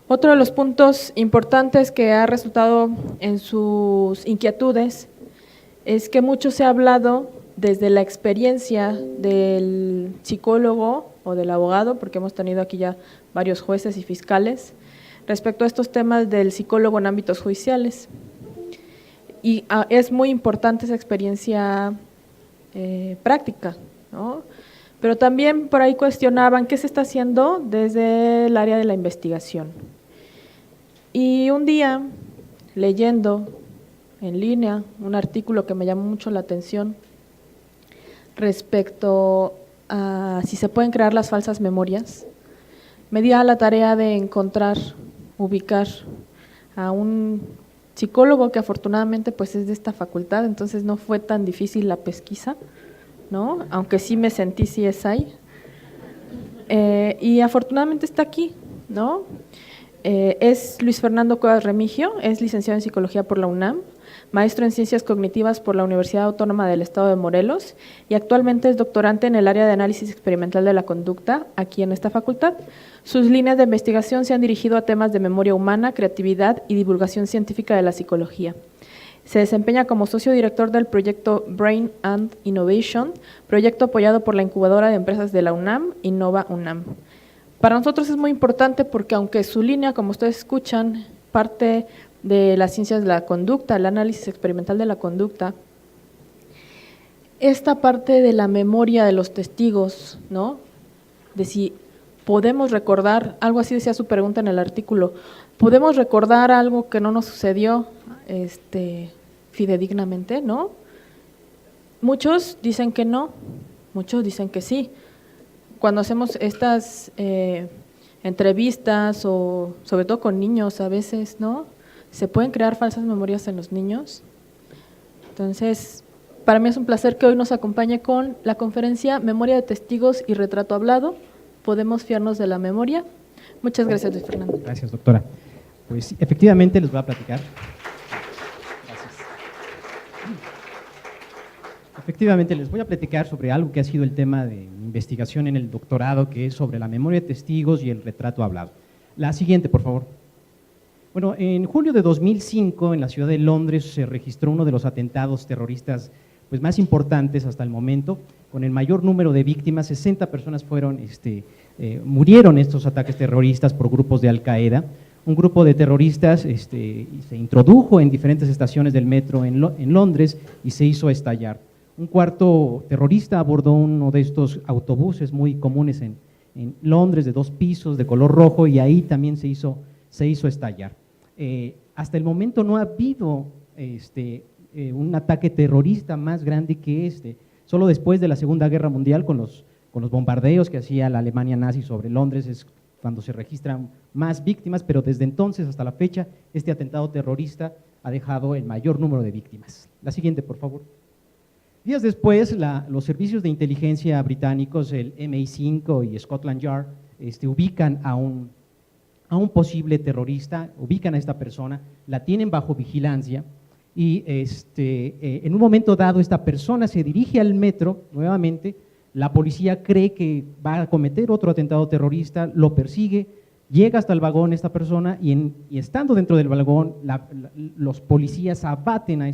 Otro de los puntos importantes que ha resultado en sus inquietudes es que mucho se ha hablado desde la experiencia del psicólogo o del abogado, porque hemos tenido aquí ya varios jueces y fiscales, respecto a estos temas del psicólogo en ámbitos judiciales. Y es muy importante esa experiencia práctica, ¿no? Pero también por ahí cuestionaban qué se está haciendo desde el área de la investigación. Y un día, leyendo en línea un artículo que me llamó mucho la atención respecto a si se pueden crear las falsas memorias, me di a la tarea de encontrar, ubicar a un psicólogo que afortunadamente pues es de esta facultad, entonces no fue tan difícil la pesquisa, ¿no? Aunque sí me sentí CSI, y afortunadamente está aquí, ¿no? Es Luis Fernando Cuevas Remigio, es licenciado en Psicología por la UNAM, maestro en Ciencias Cognitivas por la Universidad Autónoma del Estado de Morelos y actualmente es doctorante en el área de análisis experimental de la conducta aquí en esta facultad. Sus líneas de investigación se han dirigido a temas de memoria humana, creatividad y divulgación científica de la psicología. Se desempeña como socio director del proyecto Brain and Innovation, proyecto apoyado por la incubadora de empresas de la UNAM, Innova UNAM. Para nosotros es muy importante porque aunque su línea, como ustedes escuchan, parte de las ciencias de la conducta, el análisis experimental de la conducta, esta parte de la memoria de los testigos, ¿no? De si podemos recordar, algo así decía su pregunta en el artículo, ¿podemos recordar algo que no nos sucedió fidedignamente, no? Muchos dicen que no, muchos dicen que sí. Cuando hacemos estas entrevistas o sobre todo con niños a veces, ¿no? ¿Se pueden crear falsas memorias en los niños? Entonces, para mí es un placer que hoy nos acompañe con la conferencia Memoria de Testigos y Retrato Hablado. ¿Podemos fiarnos de la memoria? Muchas gracias, Luis Fernando. Gracias, doctora. Pues efectivamente les voy a platicar. Efectivamente, les voy a platicar sobre algo que ha sido el tema de investigación en el doctorado, que es sobre la memoria de testigos y el retrato hablado. La siguiente, por favor. Bueno, en julio de 2005, en la ciudad de Londres, se registró uno de los atentados terroristas pues, más importantes hasta el momento, con el mayor número de víctimas. 60 personas murieron en estos ataques terroristas por grupos de Al-Qaeda. Un grupo de terroristas se introdujo en diferentes estaciones del metro en Londres y se hizo estallar. Un cuarto terrorista abordó uno de estos autobuses muy comunes en Londres, de 2 pisos, de color rojo, y ahí también se hizo estallar. Hasta el momento no ha habido un ataque terrorista más grande que este. Solo después de la Segunda Guerra Mundial, con los bombardeos que hacía la Alemania nazi sobre Londres, es cuando se registran más víctimas, pero desde entonces hasta la fecha, este atentado terrorista ha dejado el mayor número de víctimas. La siguiente, por favor. Días después, los servicios de inteligencia británicos, el MI5 y Scotland Yard, ubican a un posible terrorista, ubican a esta persona, la tienen bajo vigilancia y en un momento dado esta persona se dirige al metro nuevamente, la policía cree que va a cometer otro atentado terrorista, lo persigue, llega hasta el vagón esta persona y estando dentro del vagón, los policías abaten a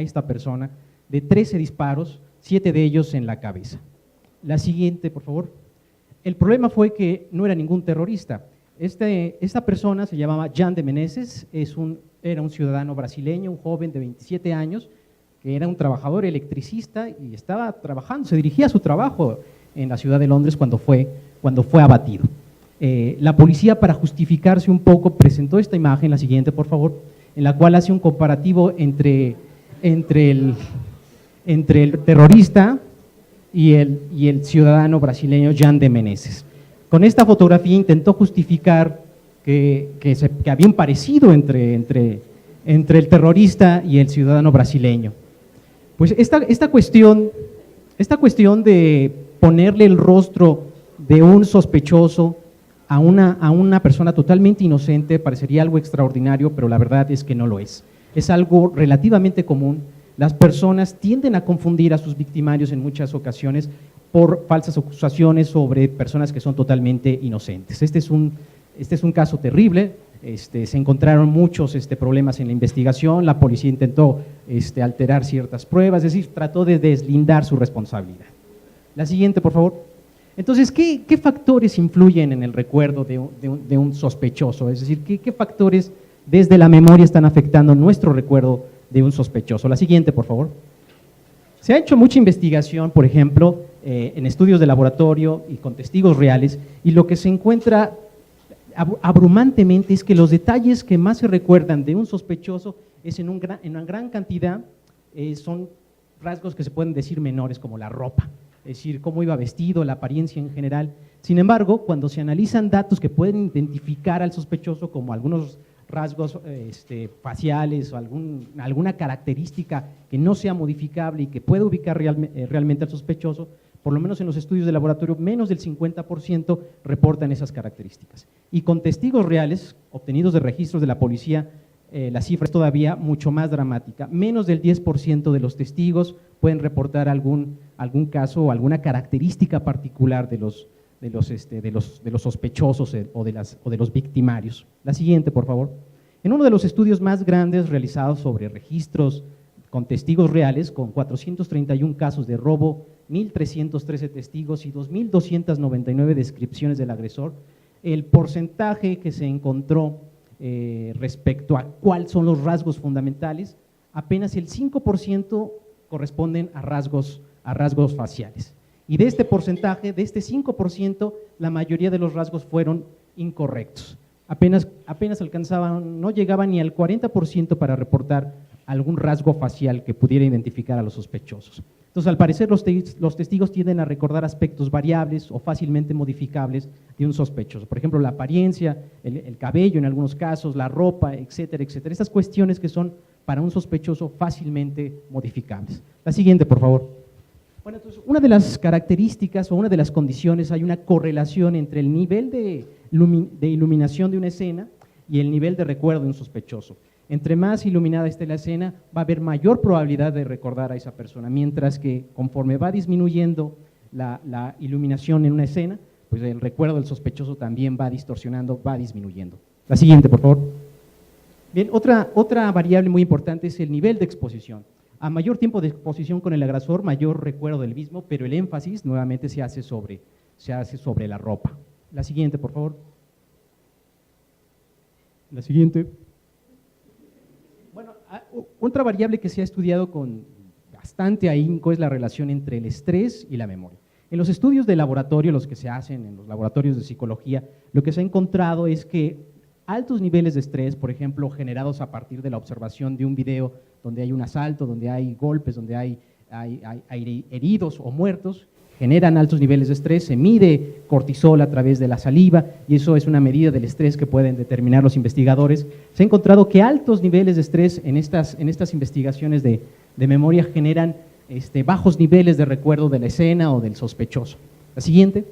esta persona de 13 disparos, 7 de ellos en la cabeza. La siguiente, por favor. El problema fue que no era ningún terrorista. Esta persona se llamaba Jean de Menezes, era un ciudadano brasileño, un joven de 27 años, que era un trabajador electricista y estaba trabajando, se dirigía a su trabajo en la ciudad de Londres cuando fue abatido. La policía, para justificarse un poco, presentó esta imagen, la siguiente, por favor, en la cual hace un comparativo entre el terrorista y el ciudadano brasileño Jean de Menezes. Con esta fotografía intentó justificar que había un parecido entre el terrorista y el ciudadano brasileño. Pues esta cuestión de ponerle el rostro de un sospechoso a una persona totalmente inocente parecería algo extraordinario, pero la verdad es que no lo es. Es algo relativamente común. Las personas tienden a confundir a sus victimarios en muchas ocasiones por falsas acusaciones sobre personas que son totalmente inocentes. Este es un caso terrible. se encontraron muchos problemas en la investigación, la policía intentó alterar ciertas pruebas, es decir, trató de deslindar su responsabilidad. La siguiente, por favor. Entonces, ¿qué factores influyen en el recuerdo de un sospechoso? Es decir, ¿qué factores desde la memoria están afectando nuestro recuerdo de un sospechoso? La siguiente, por favor. Se ha hecho mucha investigación, por ejemplo, en estudios de laboratorio y con testigos reales, y lo que se encuentra abrumantemente es que los detalles que más se recuerdan de un sospechoso es en una gran cantidad, son rasgos que se pueden decir menores, como la ropa, es decir, cómo iba vestido, la apariencia en general. Sin embargo, cuando se analizan datos que pueden identificar al sospechoso, como algunos rasgos faciales o alguna característica que no sea modificable y que pueda ubicar realmente al sospechoso, por lo menos en los estudios de laboratorio, menos del 50% reportan esas características. Y con testigos reales, obtenidos de registros de la policía, la cifra es todavía mucho más dramática. Menos del 10% de los testigos pueden reportar algún caso o alguna característica particular de los sospechosos o de los victimarios. La siguiente, por favor. En uno de los estudios más grandes realizados sobre registros con testigos reales, con 431 casos de robo, 1.313 testigos y 2.299 descripciones del agresor, el porcentaje que se encontró respecto a cuáles son los rasgos fundamentales, apenas el 5% corresponden a rasgos faciales. Y de este porcentaje, de este 5%, la mayoría de los rasgos fueron incorrectos. Apenas alcanzaban, no llegaban ni al 40% para reportar algún rasgo facial que pudiera identificar a los sospechosos. Entonces, al parecer, los testigos tienden a recordar aspectos variables o fácilmente modificables de un sospechoso. Por ejemplo, la apariencia, el cabello en algunos casos, la ropa, etcétera, etcétera. Estas cuestiones que son para un sospechoso fácilmente modificables. La siguiente, por favor. Bueno, entonces, una de las características o una de las condiciones, hay una correlación entre el nivel de iluminación de una escena y el nivel de recuerdo de un sospechoso. Entre más iluminada esté la escena, va a haber mayor probabilidad de recordar a esa persona, mientras que conforme va disminuyendo la iluminación en una escena, pues el recuerdo del sospechoso también va distorsionando, va disminuyendo. La siguiente, por favor. Bien, otra variable muy importante es el nivel de exposición. A mayor tiempo de exposición con el agresor, mayor recuerdo del mismo, pero el énfasis nuevamente se hace sobre la ropa. La siguiente, por favor. La siguiente. Bueno, otra variable que se ha estudiado con bastante ahínco es la relación entre el estrés y la memoria. En los estudios de laboratorio, los que se hacen en los laboratorios de psicología, lo que se ha encontrado es que altos niveles de estrés, por ejemplo, generados a partir de la observación de un video donde hay un asalto, donde hay golpes, donde hay heridos o muertos, generan altos niveles de estrés, se mide cortisol a través de la saliva y eso es una medida del estrés que pueden determinar los investigadores. Se ha encontrado que altos niveles de estrés en estas investigaciones de memoria generan bajos niveles de recuerdo de la escena o del sospechoso. La siguiente.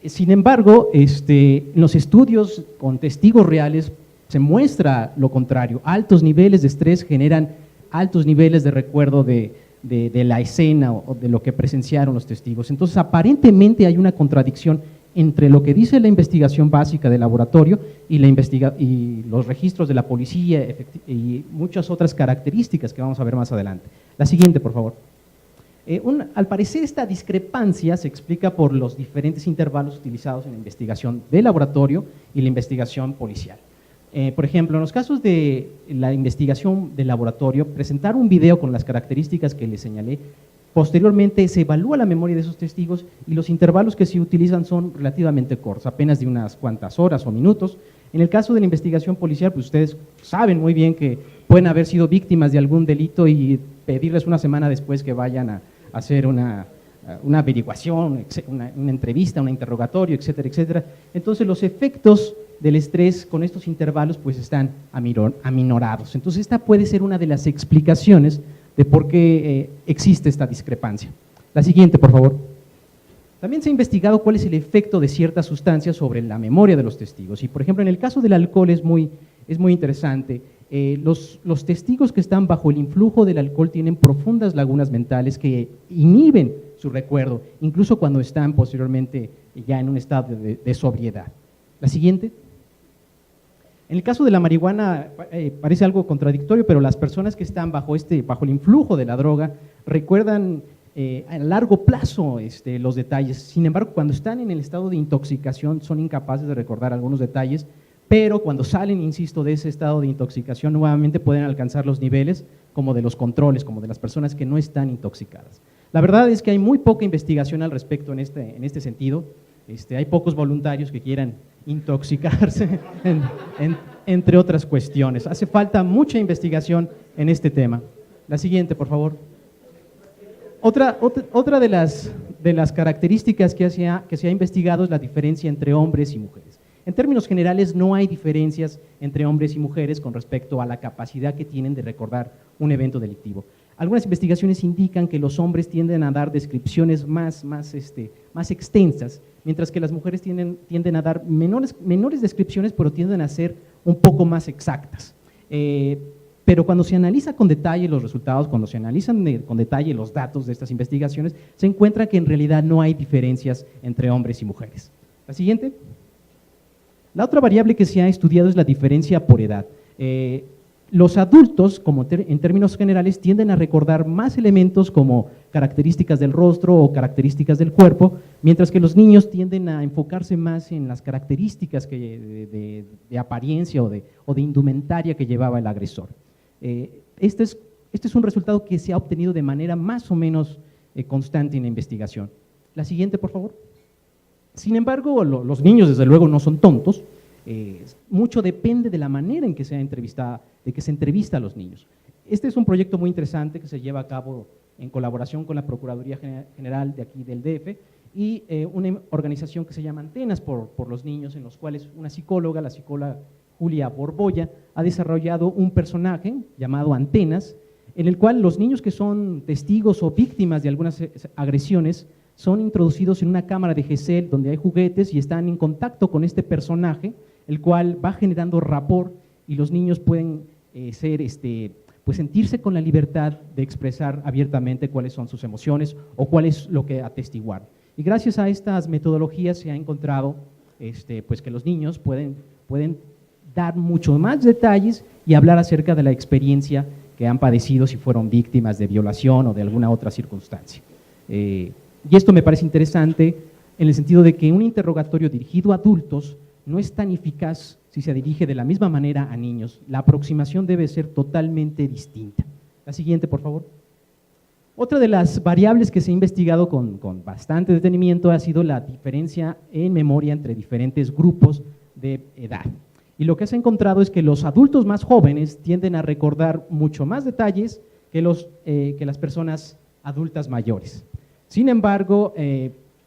Sin embargo, en los estudios con testigos reales se muestra lo contrario. Altos niveles de estrés generan altos niveles de recuerdo de la escena o de lo que presenciaron los testigos. Entonces, aparentemente hay una contradicción entre lo que dice la investigación básica del laboratorio y los registros de la policía y muchas otras características que vamos a ver más adelante. La siguiente, por favor. Al parecer, esta discrepancia se explica por los diferentes intervalos utilizados en la investigación de laboratorio y la investigación policial. Por ejemplo, en los casos de la investigación de laboratorio, presentar un video con las características que les señalé, posteriormente se evalúa la memoria de esos testigos y los intervalos que se utilizan son relativamente cortos, apenas de unas cuantas horas o minutos. En el caso de la investigación policial, pues ustedes saben muy bien que pueden haber sido víctimas de algún delito y pedirles una semana después que vayan a hacer una averiguación, una entrevista, un interrogatorio, etcétera, etcétera. Entonces, los efectos del estrés con estos intervalos pues están aminorados. Entonces, esta puede ser una de las explicaciones de por qué existe esta discrepancia. La siguiente, por favor. También se ha investigado cuál es el efecto de ciertas sustancias sobre la memoria de los testigos. Y, por ejemplo, en el caso del alcohol es muy interesante. Los testigos que están bajo el influjo del alcohol tienen profundas lagunas mentales que inhiben su recuerdo, incluso cuando están posteriormente ya en un estado de sobriedad. La siguiente. En el caso de la marihuana parece algo contradictorio, pero las personas que están bajo el influjo de la droga recuerdan a largo plazo los detalles. Sin embargo, cuando están en el estado de intoxicación son incapaces de recordar algunos detalles, pero cuando salen, insisto, de ese estado de intoxicación, nuevamente pueden alcanzar los niveles como de los controles, como de las personas que no están intoxicadas. La verdad es que hay muy poca investigación al respecto en este sentido. Hay pocos voluntarios que quieran intoxicarse, entre otras cuestiones. Hace falta mucha investigación en este tema. La siguiente, por favor. Otra de las características que se ha investigado es la diferencia entre hombres y mujeres. En términos generales, no hay diferencias entre hombres y mujeres con respecto a la capacidad que tienen de recordar un evento delictivo. Algunas investigaciones indican que los hombres tienden a dar descripciones más extensas, mientras que las mujeres tienden a dar menores descripciones, pero tienden a ser un poco más exactas. Pero cuando se analiza con detalle los resultados, cuando se analizan con detalle los datos de estas investigaciones, se encuentra que en realidad no hay diferencias entre hombres y mujeres. La siguiente. La otra variable que se ha estudiado es la diferencia por edad. Los adultos, en términos generales, tienden a recordar más elementos como características del rostro o características del cuerpo, mientras que los niños tienden a enfocarse más en las características de apariencia o de indumentaria que llevaba el agresor. Este es un resultado que se ha obtenido de manera más o menos constante en la investigación. La siguiente, por favor. Sin embargo, los niños, desde luego, no son tontos. Mucho depende de la manera en que se entrevista a los niños. Este es un proyecto muy interesante que se lleva a cabo en colaboración con la Procuraduría General de aquí del DF y una organización que se llama Antenas por los Niños, en los cuales una psicóloga, la psicóloga Julia Borbolla, ha desarrollado un personaje llamado Antenas, en el cual los niños que son testigos o víctimas de algunas agresiones son introducidos en una cámara de Gesell donde hay juguetes y están en contacto con este personaje, el cual va generando rapport y los niños pueden sentirse con la libertad de expresar abiertamente cuáles son sus emociones o cuál es lo que atestiguar. Y gracias a estas metodologías se ha encontrado que los niños pueden dar mucho más detalles y hablar acerca de la experiencia que han padecido si fueron víctimas de violación o de alguna otra circunstancia. Y esto me parece interesante en el sentido de que un interrogatorio dirigido a adultos no es tan eficaz si se dirige de la misma manera a niños. La aproximación debe ser totalmente distinta. La siguiente, por favor. Otra de las variables que se ha investigado con bastante detenimiento ha sido la diferencia en memoria entre diferentes grupos de edad. Y lo que se ha encontrado es que los adultos más jóvenes tienden a recordar mucho más detalles que las personas adultas mayores. Sin embargo,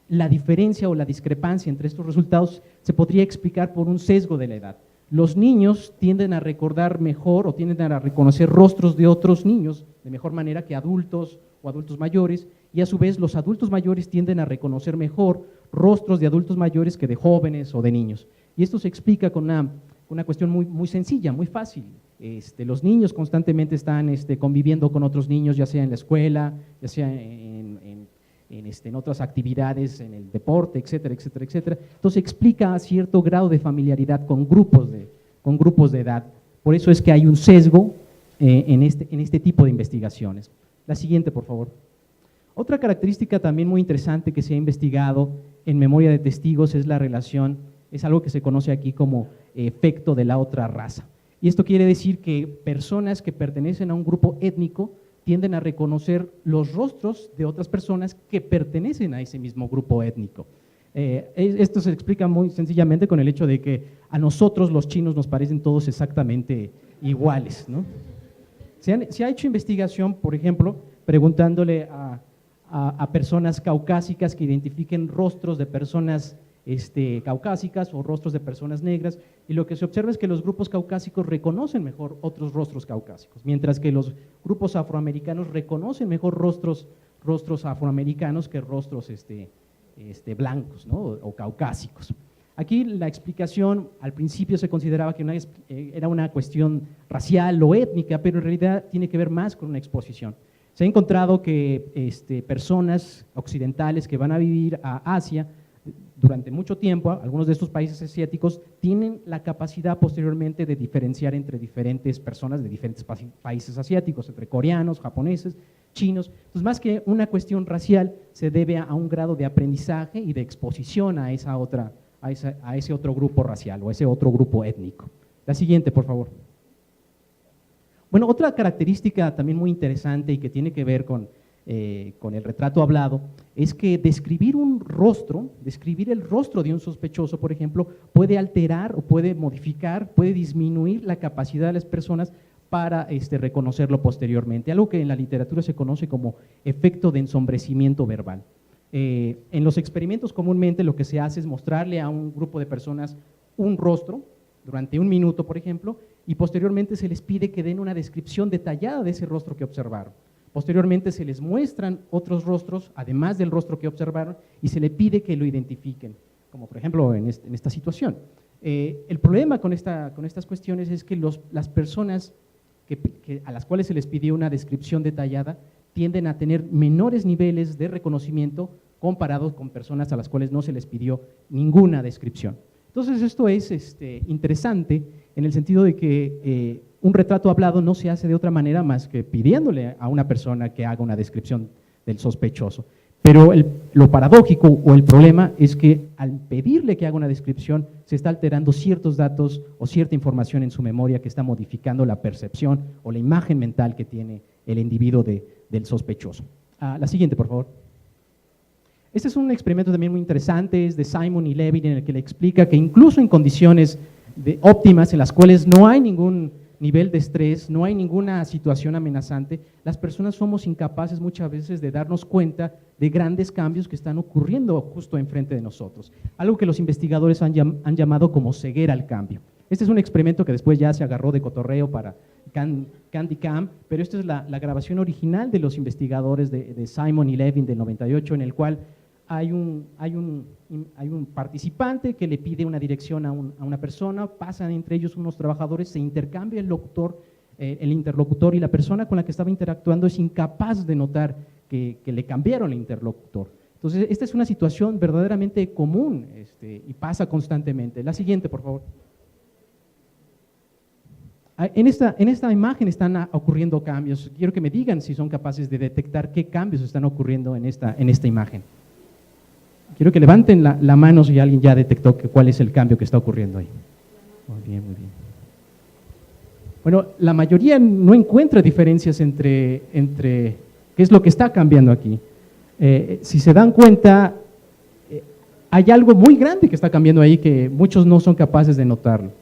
la diferencia o la discrepancia entre estos resultados se podría explicar por un sesgo de la edad. Los niños tienden a recordar mejor o tienden a reconocer rostros de otros niños de mejor manera que adultos o adultos mayores, y a su vez los adultos mayores tienden a reconocer mejor rostros de adultos mayores que de jóvenes o de niños. Y esto se explica con una cuestión muy sencilla, muy fácil. Los niños constantemente están conviviendo con otros niños, ya sea en la escuela, ya sea en otras actividades, en el deporte, etcétera, etcétera, etcétera. Entonces explica cierto grado de familiaridad con grupos de edad. Por eso es que hay un sesgo en este tipo de investigaciones. La siguiente, por favor. Otra característica también muy interesante que se ha investigado en memoria de testigos es la relación, es algo que se conoce aquí como efecto de la otra raza. Y esto quiere decir que personas que pertenecen a un grupo étnico tienden a reconocer los rostros de otras personas que pertenecen a ese mismo grupo étnico. Esto se explica muy sencillamente con el hecho de que a nosotros los chinos nos parecen todos exactamente iguales, ¿no? Se ha hecho investigación, por ejemplo, preguntándole a personas caucásicas que identifiquen rostros de personas caucásicas o rostros de personas negras, y lo que se observa es que los grupos caucásicos reconocen mejor otros rostros caucásicos, mientras que los grupos afroamericanos reconocen mejor rostros afroamericanos que rostros blancos, ¿no? o caucásicos. Aquí la explicación, al principio se consideraba que era una cuestión racial o étnica, pero en realidad tiene que ver más con una exposición. Se ha encontrado que personas occidentales que van a vivir a Asia durante mucho tiempo, algunos de estos países asiáticos tienen la capacidad posteriormente de diferenciar entre diferentes personas de diferentes países asiáticos, entre coreanos, japoneses, chinos. Entonces, más que una cuestión racial, se debe a un grado de aprendizaje y de exposición a ese otro grupo racial o a ese otro grupo étnico. La siguiente, por favor. Bueno, otra característica también muy interesante y que tiene que ver con el retrato hablado, es que describir un rostro, describir el rostro de un sospechoso, por ejemplo, puede alterar o puede modificar, puede disminuir la capacidad de las personas para reconocerlo posteriormente, algo que en la literatura se conoce como efecto de ensombrecimiento verbal. En los experimentos comúnmente lo que se hace es mostrarle a un grupo de personas un rostro durante 1 minuto, por ejemplo, y posteriormente se les pide que den una descripción detallada de ese rostro que observaron. Posteriormente se les muestran otros rostros, además del rostro que observaron, y se le pide que lo identifiquen, como por ejemplo en esta situación. El problema con estas cuestiones es que las personas a las cuales se les pidió una descripción detallada tienden a tener menores niveles de reconocimiento comparados con personas a las cuales no se les pidió ninguna descripción. Entonces esto es interesante en el sentido de que un retrato hablado no se hace de otra manera más que pidiéndole a una persona que haga una descripción del sospechoso. Pero lo paradójico o el problema es que al pedirle que haga una descripción se está alterando ciertos datos o cierta información en su memoria que está modificando la percepción o la imagen mental que tiene el individuo del sospechoso. La siguiente, por favor. Este es un experimento también muy interesante, es de Simon y Levin, en el que le explica que incluso en condiciones óptimas en las cuales no hay ningún nivel de estrés, no hay ninguna situación amenazante, las personas somos incapaces muchas veces de darnos cuenta de grandes cambios que están ocurriendo justo enfrente de nosotros. Algo que los investigadores han llamado como ceguera al cambio. Este es un experimento que después ya se agarró de cotorreo para CandyCam, pero esta es la grabación original de los investigadores de Simon y Levin del 98, en el cual hay un participante que le pide una dirección a una persona, pasan entre ellos unos trabajadores, se intercambia el interlocutor y la persona con la que estaba interactuando es incapaz de notar que le cambiaron el interlocutor. Entonces, esta es una situación verdaderamente común y pasa constantemente. La siguiente, por favor. En esta imagen están ocurriendo cambios. Quiero que me digan si son capaces de detectar qué cambios están ocurriendo en esta imagen. Quiero que levanten la mano si alguien ya detectó cuál es el cambio que está ocurriendo ahí. Muy bien, muy bien. Bueno, la mayoría no encuentra diferencias entre qué es lo que está cambiando aquí. Si se dan cuenta, hay algo muy grande que está cambiando ahí que muchos no son capaces de notarlo.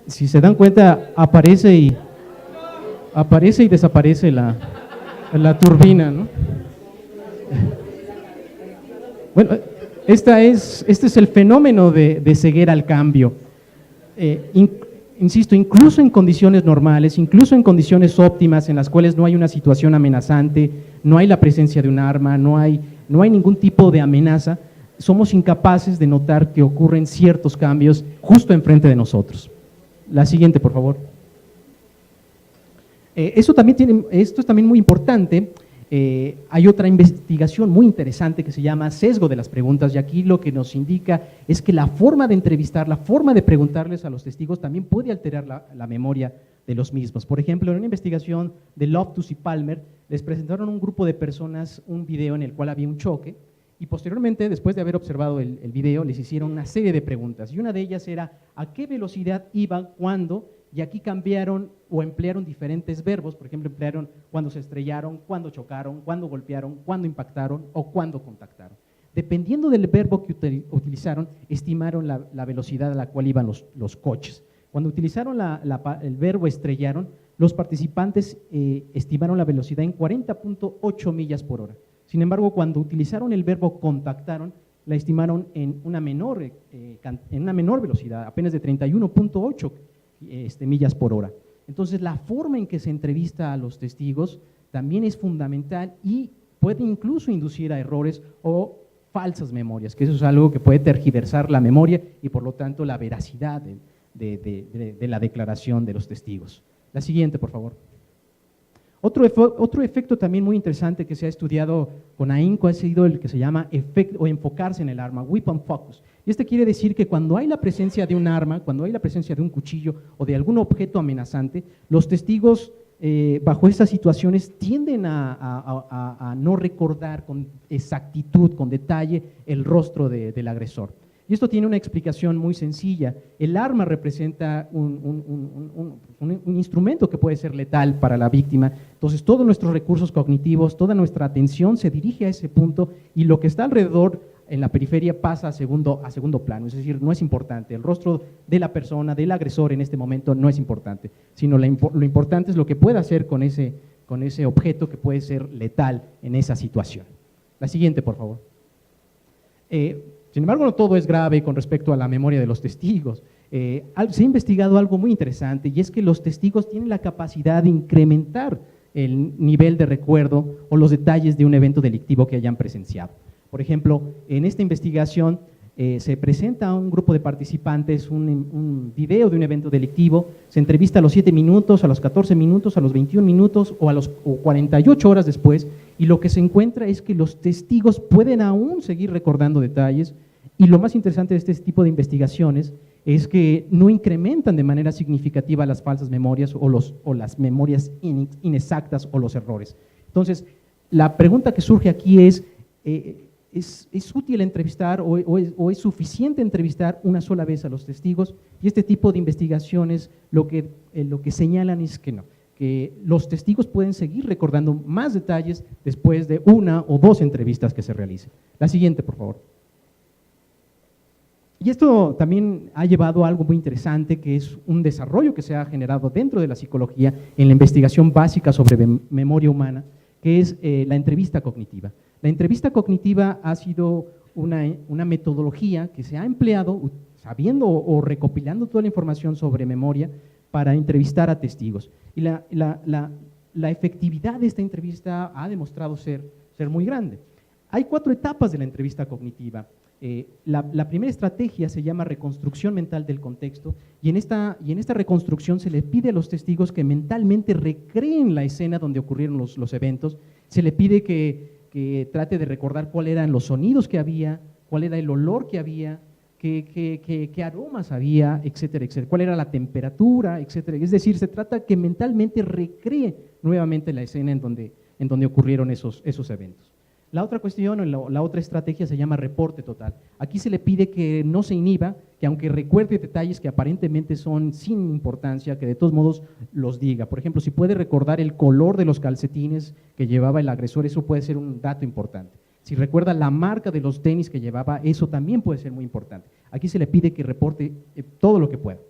Si se dan cuenta, aparece y desaparece la turbina, ¿no? Bueno, este es el fenómeno de ceguera al cambio. Insisto, incluso en condiciones normales, incluso en condiciones óptimas en las cuales no hay una situación amenazante, no hay la presencia de un arma, no hay ningún tipo de amenaza, somos incapaces de notar que ocurren ciertos cambios justo enfrente de nosotros. La siguiente, por favor. Esto es también muy importante. Hay otra investigación muy interesante que se llama sesgo de las preguntas, y aquí lo que nos indica es que la forma de entrevistar, la forma de preguntarles a los testigos también puede alterar la memoria de los mismos. Por ejemplo, en una investigación de Loftus y Palmer, les presentaron a un grupo de personas un video en el cual había un choque, y posteriormente, después de haber observado el video, les hicieron una serie de preguntas, y una de ellas era ¿a qué velocidad iban cuando? Y aquí cambiaron o emplearon diferentes verbos, por ejemplo, emplearon cuando se estrellaron, cuando chocaron, cuando golpearon, cuando impactaron o cuando contactaron. Dependiendo del verbo que utilizaron, estimaron la velocidad a la cual iban los coches. Cuando utilizaron el verbo estrellaron, los participantes estimaron la velocidad en 40.8 millas por hora. Sin embargo, cuando utilizaron el verbo contactaron, la estimaron en una menor velocidad, apenas de 31.8 millas por hora. Entonces, la forma en que se entrevista a los testigos también es fundamental y puede incluso inducir a errores o falsas memorias, que eso es algo que puede tergiversar la memoria y por lo tanto la veracidad de la declaración de los testigos. La siguiente, por favor. Otro efecto también muy interesante que se ha estudiado con ahínco ha sido el que se llama efecto o enfocarse en el arma, weapon focus. Y este quiere decir que cuando hay la presencia de un arma, cuando hay la presencia de un cuchillo o de algún objeto amenazante, los testigos bajo estas situaciones tienden a no recordar con exactitud, con detalle, el rostro del agresor. Y esto tiene una explicación muy sencilla. El arma representa un instrumento que puede ser letal para la víctima. Entonces, todos nuestros recursos cognitivos, toda nuestra atención se dirige a ese punto y lo que está alrededor en la periferia pasa a segundo plano. Es decir, no es importante. El rostro de la persona, del agresor en este momento no es importante, sino lo importante es lo que pueda hacer con ese objeto que puede ser letal en esa situación. La siguiente, por favor. Sin embargo, no todo es grave con respecto a la memoria de los testigos. Se ha investigado algo muy interesante y es que los testigos tienen la capacidad de incrementar el nivel de recuerdo o los detalles de un evento delictivo que hayan presenciado. Por ejemplo, en esta investigación se presenta a un grupo de participantes un video de un evento delictivo, se entrevista a los 7 minutos, a los 14 minutos, a los 21 minutos o 48 horas después, y lo que se encuentra es que los testigos pueden aún seguir recordando detalles, y lo más interesante de este tipo de investigaciones es que no incrementan de manera significativa las falsas memorias o las memorias inexactas o los errores. Entonces, la pregunta que surge aquí es útil entrevistar o es suficiente entrevistar una sola vez a los testigos? Y este tipo de investigaciones lo que señalan es que no, que los testigos pueden seguir recordando más detalles después de una o dos entrevistas que se realicen. La siguiente, por favor. Y esto también ha llevado a algo muy interesante, que es un desarrollo que se ha generado dentro de la psicología en la investigación básica sobre memoria humana, que es la entrevista cognitiva. La entrevista cognitiva ha sido una metodología que se ha empleado sabiendo o recopilando toda la información sobre memoria para entrevistar a testigos. Y la efectividad de esta entrevista ha demostrado ser muy grande. Hay 4 etapas de la entrevista cognitiva. La primera estrategia se llama reconstrucción mental del contexto y en esta reconstrucción se le pide a los testigos que mentalmente recreen la escena donde ocurrieron los eventos, se le pide que trate de recordar cuáles eran los sonidos que había, cuál era el olor que había, qué aromas había, etcétera, etcétera, cuál era la temperatura, etcétera. Es decir, se trata que mentalmente recree nuevamente la escena en donde ocurrieron esos eventos. La otra cuestión, o la otra estrategia se llama reporte total. Aquí se le pide que no se inhiba, que aunque recuerde detalles que aparentemente son sin importancia, que de todos modos los diga. Por ejemplo, si puede recordar el color de los calcetines que llevaba el agresor, eso puede ser un dato importante. Si recuerda la marca de los tenis que llevaba, eso también puede ser muy importante. Aquí se le pide que reporte todo lo que pueda.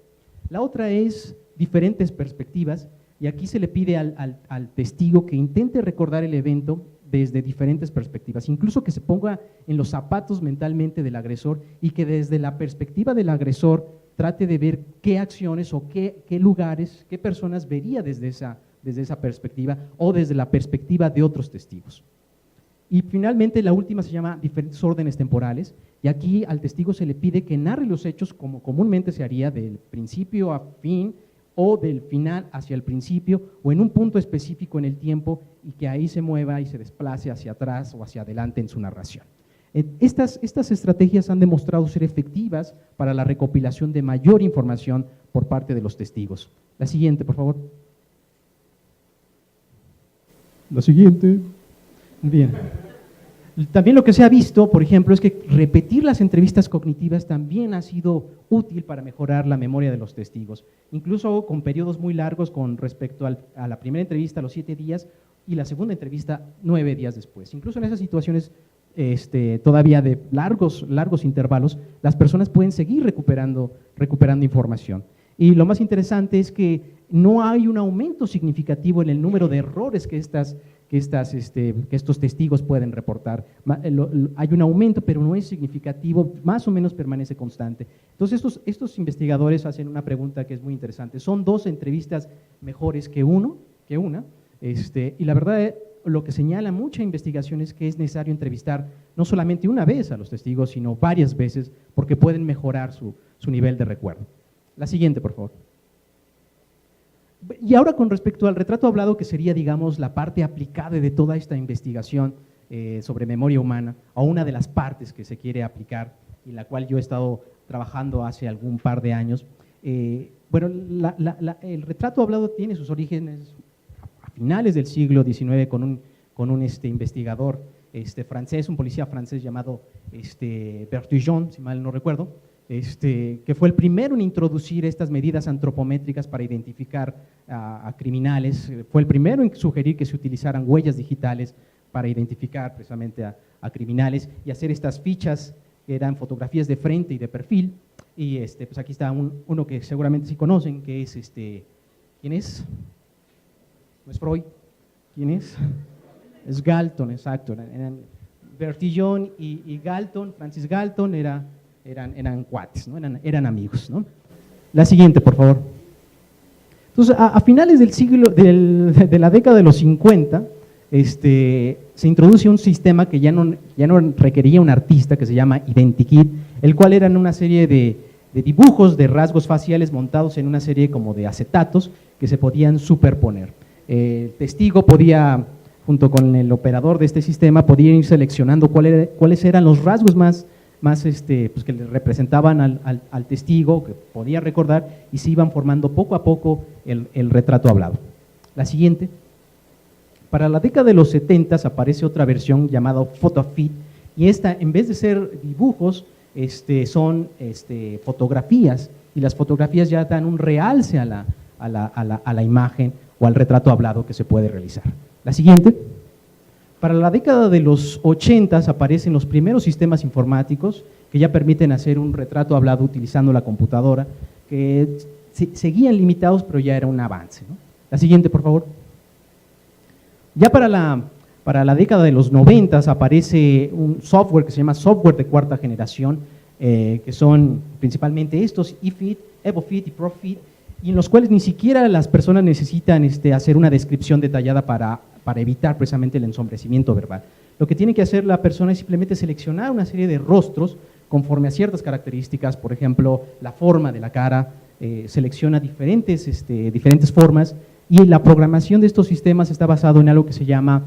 La otra es diferentes perspectivas, y aquí se le pide al testigo que intente recordar el evento desde diferentes perspectivas, incluso que se ponga en los zapatos mentalmente del agresor y que desde la perspectiva del agresor trate de ver qué acciones o qué lugares, qué personas vería desde esa perspectiva o desde la perspectiva de otros testigos. Y finalmente la última se llama diferentes órdenes temporales, y aquí al testigo se le pide que narre los hechos como comúnmente se haría del principio a fin, o del final hacia el principio, o en un punto específico en el tiempo, y que ahí se mueva y se desplace hacia atrás o hacia adelante en su narración. Estas estrategias han demostrado ser efectivas para la recopilación de mayor información por parte de los testigos. La siguiente, por favor. La siguiente. Bien. También lo que se ha visto, por ejemplo, es que repetir las entrevistas cognitivas también ha sido útil para mejorar la memoria de los testigos, incluso con periodos muy largos con respecto a la primera entrevista a los 7 días y la segunda entrevista 9 días después. Incluso en esas situaciones todavía de largos intervalos, las personas pueden seguir recuperando información. Y lo más interesante es que no hay un aumento significativo en el número de errores que estos testigos pueden reportar. Hay un aumento, pero no es significativo, más o menos permanece constante. Entonces, estos investigadores hacen una pregunta que es muy interesante. ¿Son 2 entrevistas mejores que una? Y la verdad, lo que señala mucha investigación es que es necesario entrevistar no solamente una vez a los testigos, sino varias veces, porque pueden mejorar su nivel de recuerdo. La siguiente, por favor. Y ahora con respecto al retrato hablado, que sería, digamos, la parte aplicada de toda esta investigación sobre memoria humana, o una de las partes que se quiere aplicar y la cual yo he estado trabajando hace algún par de años. Bueno, el retrato hablado tiene sus orígenes a finales del siglo XIX con un investigador francés, un policía francés llamado Bertillon, si mal no recuerdo, que fue el primero en introducir estas medidas antropométricas para identificar a criminales, fue el primero en sugerir que se utilizaran huellas digitales para identificar precisamente a criminales y hacer estas fichas que eran fotografías de frente y de perfil. Y pues aquí está uno que seguramente sí conocen, que es ¿quién es? ¿No es Freud? ¿Quién es? Es Galton, exacto. Eran Bertillon y Galton, Francis Galton, eran cuates, ¿no? eran amigos, ¿no? La siguiente, por favor. Entonces, a finales del siglo, de la década de los 50, se introduce un sistema que ya no requería un artista, que se llama Identikit, el cual eran una serie de dibujos de rasgos faciales montados en una serie como de acetatos que se podían superponer. El testigo podía, junto con el operador de este sistema, podía ir seleccionando cuáles eran los rasgos más pues que le representaban al testigo, que podía recordar, y se iban formando poco a poco el retrato hablado. La siguiente. Para la década de los 70 aparece otra versión llamada PhotoFit, y esta, en vez de ser dibujos, son fotografías, y las fotografías ya dan un realce a la imagen o al retrato hablado que se puede realizar. La siguiente. Para la década de los 80 aparecen los primeros sistemas informáticos que ya permiten hacer un retrato hablado utilizando la computadora, que seguían limitados, pero ya era un avance, ¿no? La siguiente, por favor. Ya para la década de los 90 aparece un software que se llama software de cuarta generación, que son principalmente estos, eFit, EvoFit y ProFit, y en los cuales ni siquiera las personas necesitan hacer una descripción detallada para evitar precisamente el ensombrecimiento verbal. Lo que tiene que hacer la persona es simplemente seleccionar una serie de rostros conforme a ciertas características, por ejemplo, la forma de la cara, selecciona diferentes formas, y la programación de estos sistemas está basado en algo que se llama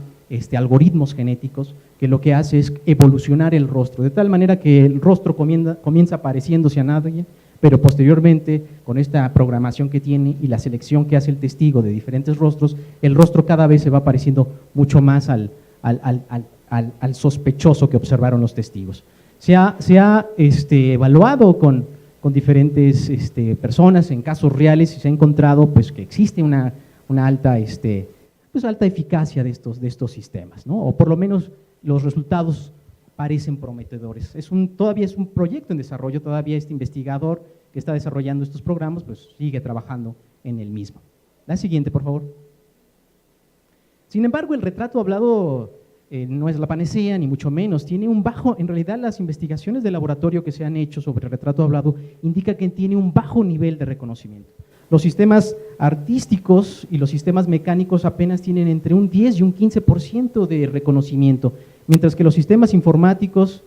algoritmos genéticos, que lo que hace es evolucionar el rostro, de tal manera que el rostro comienza pareciéndose a nadie, pero posteriormente, con esta programación que tiene y la selección que hace el testigo de diferentes rostros, el rostro cada vez se va pareciendo mucho más al sospechoso que observaron los testigos. Se ha evaluado con diferentes personas en casos reales y se ha encontrado pues, que existe una alta, alta eficacia de estos sistemas, ¿no? O por lo menos los resultados parecen prometedores. Todavía es un proyecto en desarrollo, todavía este investigador que está desarrollando estos programas pues, sigue trabajando en el mismo. La siguiente, por favor. Sin embargo, el retrato hablado no es la panacea, ni mucho menos. Tiene un bajo, en realidad las investigaciones de laboratorio que se han hecho sobre el retrato hablado indican que tiene un bajo nivel de reconocimiento. Los sistemas artísticos y los sistemas mecánicos apenas tienen entre un 10 y un 15% de reconocimiento, mientras que los sistemas informáticos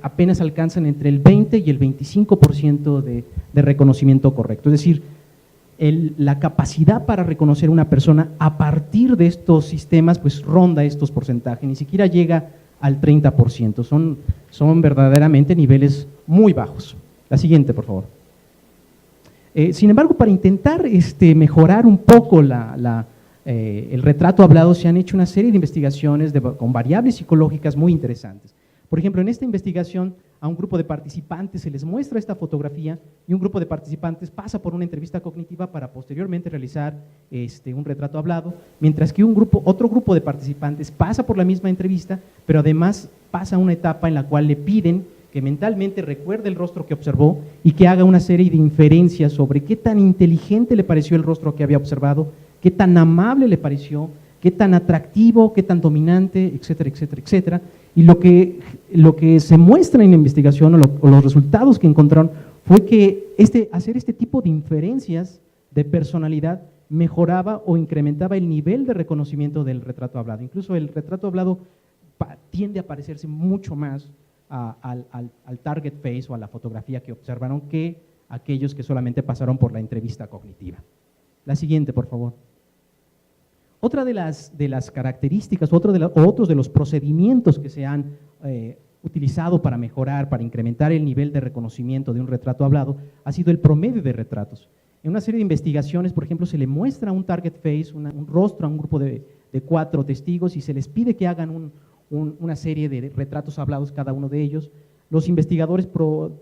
apenas alcanzan entre el 20 y el 25% de reconocimiento correcto. Es decir, la capacidad para reconocer a una persona a partir de estos sistemas pues ronda estos porcentajes, ni siquiera llega al 30%, son verdaderamente niveles muy bajos. La siguiente, por favor. Sin embargo, para intentar mejorar un poco el retrato hablado, se han hecho una serie de investigaciones con variables psicológicas muy interesantes. Por ejemplo, en esta investigación a un grupo de participantes se les muestra esta fotografía y un grupo de participantes pasa por una entrevista cognitiva para posteriormente realizar un retrato hablado, mientras que otro grupo de participantes pasa por la misma entrevista, pero además pasa una etapa en la cual le piden que mentalmente recuerde el rostro que observó y que haga una serie de inferencias sobre qué tan inteligente le pareció el rostro que había observado, qué tan amable le pareció, qué tan atractivo, qué tan dominante, etcétera, etcétera, etcétera. Y lo que se muestra en la investigación o los resultados que encontraron fue que hacer este tipo de inferencias de personalidad mejoraba o incrementaba el nivel de reconocimiento del retrato hablado. Incluso el retrato hablado tiende a parecerse mucho más al target face o a la fotografía que observaron que aquellos que solamente pasaron por la entrevista cognitiva. La siguiente, por favor. Otra de las características, otros de los procedimientos que se han utilizado para mejorar, para incrementar el nivel de reconocimiento de un retrato hablado, ha sido el promedio de retratos. En una serie de investigaciones, por ejemplo, se le muestra un target face, un rostro a un grupo de 4 testigos y se les pide que hagan una serie de retratos hablados cada uno de ellos. Los investigadores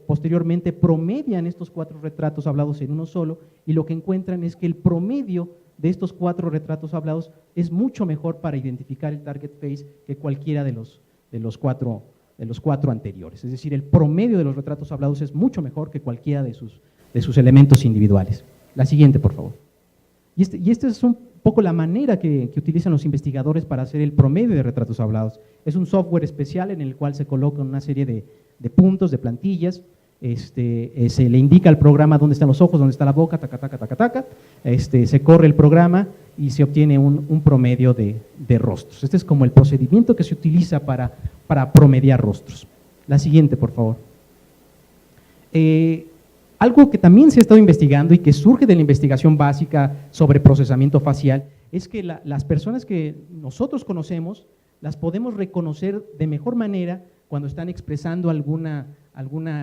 posteriormente promedian estos 4 retratos hablados en uno solo y lo que encuentran es que el promedio de estos 4 retratos hablados es mucho mejor para identificar el target face que cualquiera de los cuatro anteriores. Es decir, el promedio de los retratos hablados es mucho mejor que cualquiera de sus elementos individuales. La siguiente, por favor. Y esta es un poco la manera que utilizan los investigadores para hacer el promedio de retratos hablados. Es un software especial en el cual se colocan una serie de puntos, de plantillas, se le indica al programa dónde están los ojos, dónde está la boca, taca, taca, taca, taca, se corre el programa y se obtiene un promedio de rostros. Este es como el procedimiento que se utiliza para promediar rostros. La siguiente, por favor. Algo que también se ha estado investigando y que surge de la investigación básica sobre procesamiento facial es que las personas que nosotros conocemos las podemos reconocer de mejor manera cuando están expresando alguna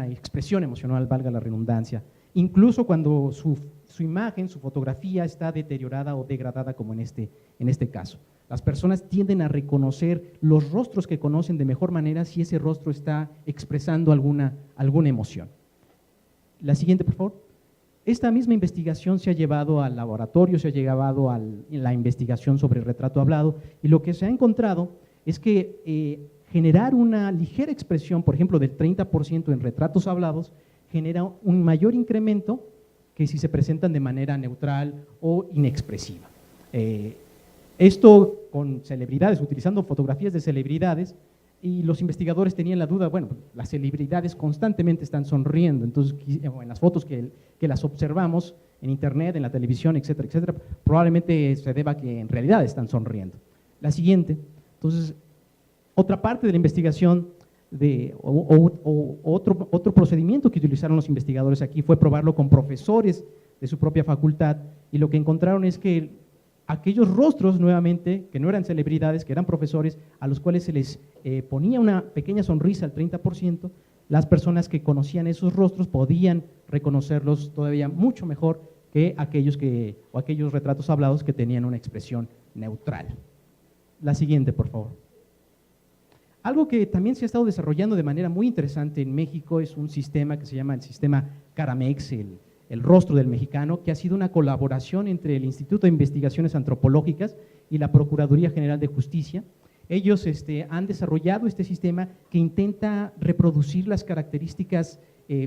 expresión emocional, valga la redundancia, incluso cuando su imagen, su fotografía está deteriorada o degradada como en este caso. Las personas tienden a reconocer los rostros que conocen de mejor manera si ese rostro está expresando alguna emoción. La siguiente, por favor. Esta misma investigación se ha llevado al laboratorio, se ha llevado a la investigación sobre el retrato hablado y lo que se ha encontrado es que generar una ligera expresión, por ejemplo, del 30% en retratos hablados, genera un mayor incremento que si se presentan de manera neutral o inexpresiva. Esto con celebridades, utilizando fotografías de celebridades, y los investigadores tenían la duda, bueno, las celebridades constantemente están sonriendo, entonces en las fotos que las observamos en internet, en la televisión, etcétera, etcétera, probablemente se deba a que en realidad están sonriendo. La siguiente, entonces, otra parte de la investigación, otro procedimiento que utilizaron los investigadores aquí fue probarlo con profesores de su propia facultad y lo que encontraron es que aquellos rostros nuevamente, que no eran celebridades, que eran profesores, a los cuales se les ponía una pequeña sonrisa al 30%, las personas que conocían esos rostros podían reconocerlos todavía mucho mejor que aquellos retratos hablados que tenían una expresión neutral. La siguiente, por favor. Algo que también se ha estado desarrollando de manera muy interesante en México es un sistema que se llama el sistema Caramex, el rostro del mexicano, que ha sido una colaboración entre el Instituto de Investigaciones Antropológicas y la Procuraduría General de Justicia. Ellos han desarrollado este sistema que intenta reproducir las características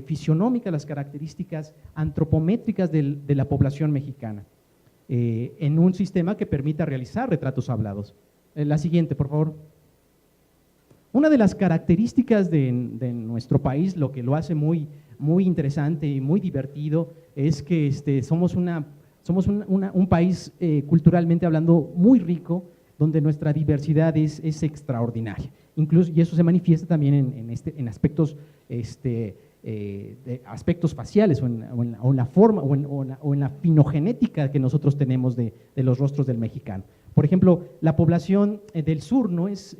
fisionómicas, las características antropométricas de la población mexicana, en un sistema que permita realizar retratos hablados. La siguiente, por favor. Una de las características de nuestro país, lo que lo hace muy interesante y muy divertido, es que somos un país culturalmente hablando muy rico, donde nuestra diversidad es extraordinaria. Incluso, y eso se manifiesta también en aspectos, aspectos faciales o en la forma o en la finogenética que nosotros tenemos de los rostros del mexicano. Por ejemplo, la población del sur no es,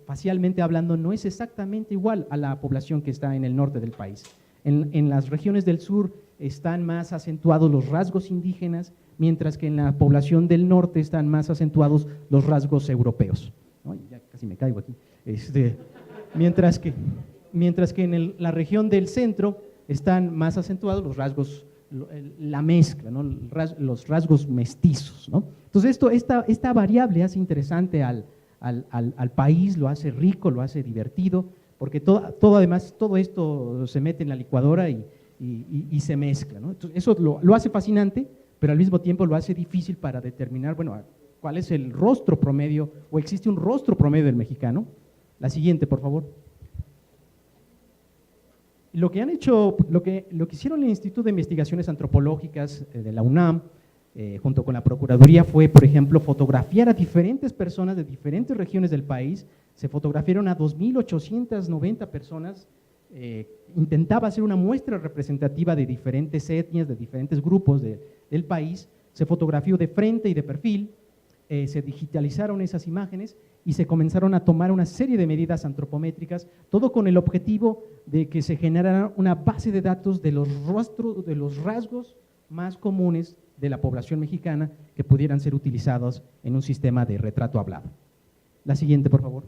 facialmente hablando, no es exactamente igual a la población que está en el norte del país. En las regiones del sur están más acentuados los rasgos indígenas, mientras que en la población del norte están más acentuados los rasgos europeos. Ay, ya casi me caigo aquí. Mientras que en la región del centro están más acentuados los rasgos, la mezcla, ¿no? Los rasgos mestizos, ¿no? Entonces esta variable hace interesante al país, lo hace rico, lo hace divertido, porque además todo esto se mete en la licuadora y se mezcla, ¿no? Entonces, eso lo hace fascinante, pero al mismo tiempo lo hace difícil para determinar, bueno, cuál es el rostro promedio, o existe un rostro promedio del mexicano. La siguiente, por favor. Lo que hicieron el Instituto de Investigaciones Antropológicas de la UNAM, junto con la Procuraduría, fue, por ejemplo, fotografiar a diferentes personas de diferentes regiones del país. Se fotografiaron a 2.890 personas, intentaba hacer una muestra representativa de diferentes etnias, de diferentes grupos del país. se fotografió de frente y de perfil, se digitalizaron esas imágenes y se comenzaron a tomar una serie de medidas antropométricas, todo con el objetivo de que se generara una base de datos de los rostros, de los rasgos más comunes de la población mexicana que pudieran ser utilizados en un sistema de retrato hablado. La siguiente, por favor.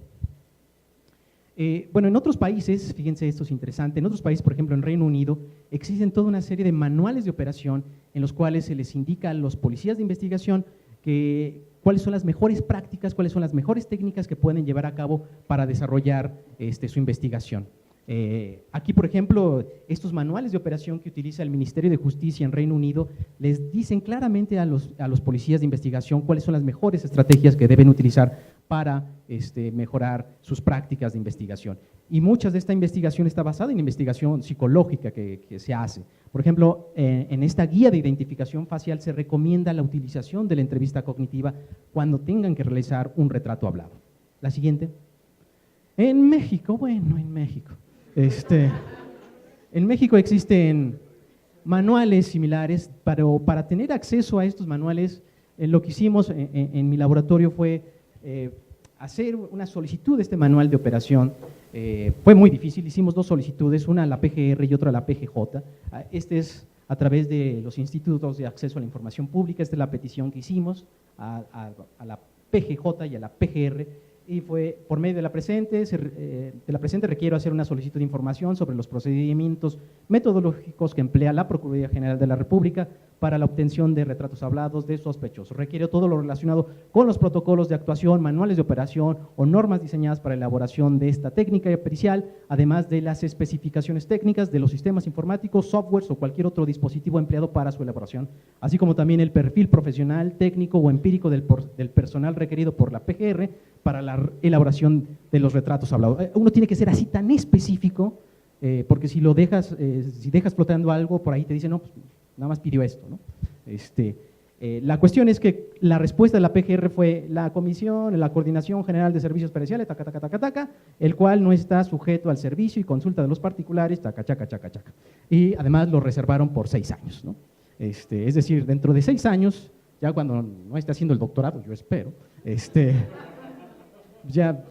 Bueno, en otros países, fíjense, esto es interesante, en otros países, por ejemplo, en Reino Unido, existen toda una serie de manuales de operación en los cuales se les indica a los policías de investigación cuáles son las mejores prácticas, cuáles son las mejores técnicas que pueden llevar a cabo para desarrollar su investigación. Aquí, por ejemplo, estos manuales de operación que utiliza el Ministerio de Justicia en Reino Unido les dicen claramente a los policías de investigación cuáles son las mejores estrategias que deben utilizar para mejorar sus prácticas de investigación. Y mucha de esta investigación está basada en investigación psicológica que se hace. Por ejemplo, en esta guía de identificación facial se recomienda la utilización de la entrevista cognitiva cuando tengan que realizar un retrato hablado. La siguiente. En México, bueno, en México. En México existen manuales similares, pero para tener acceso a estos manuales, lo que hicimos en mi laboratorio fue hacer una solicitud de este manual de operación. Fue muy difícil, hicimos 2 solicitudes, una a la PGR y otra a la PGJ. Este es a través de los institutos de acceso a la información pública, esta es la petición que hicimos a la PGJ y a la PGR, y fue por medio de la presente, requiero hacer una solicitud de información sobre los procedimientos metodológicos que emplea la Procuraduría General de la República para la obtención de retratos hablados de sospechosos. Requiere todo lo relacionado con los protocolos de actuación, manuales de operación o normas diseñadas para la elaboración de esta técnica pericial, además de las especificaciones técnicas de los sistemas informáticos, softwares o cualquier otro dispositivo empleado para su elaboración, así como también el perfil profesional, técnico o empírico del personal requerido por la PGR para la elaboración de los retratos hablados. Uno tiene que ser así tan específico, porque si dejas flotando algo, por ahí te dicen, no, pues nada más pidió esto, ¿no? La cuestión es que la respuesta de la PGR fue la Coordinación General de Servicios Periciales, el cual no está sujeto al servicio y consulta de los particulares, y además lo reservaron por 6 años, ¿no? Es decir, dentro de 6 años, ya cuando no esté haciendo el doctorado, yo espero, ya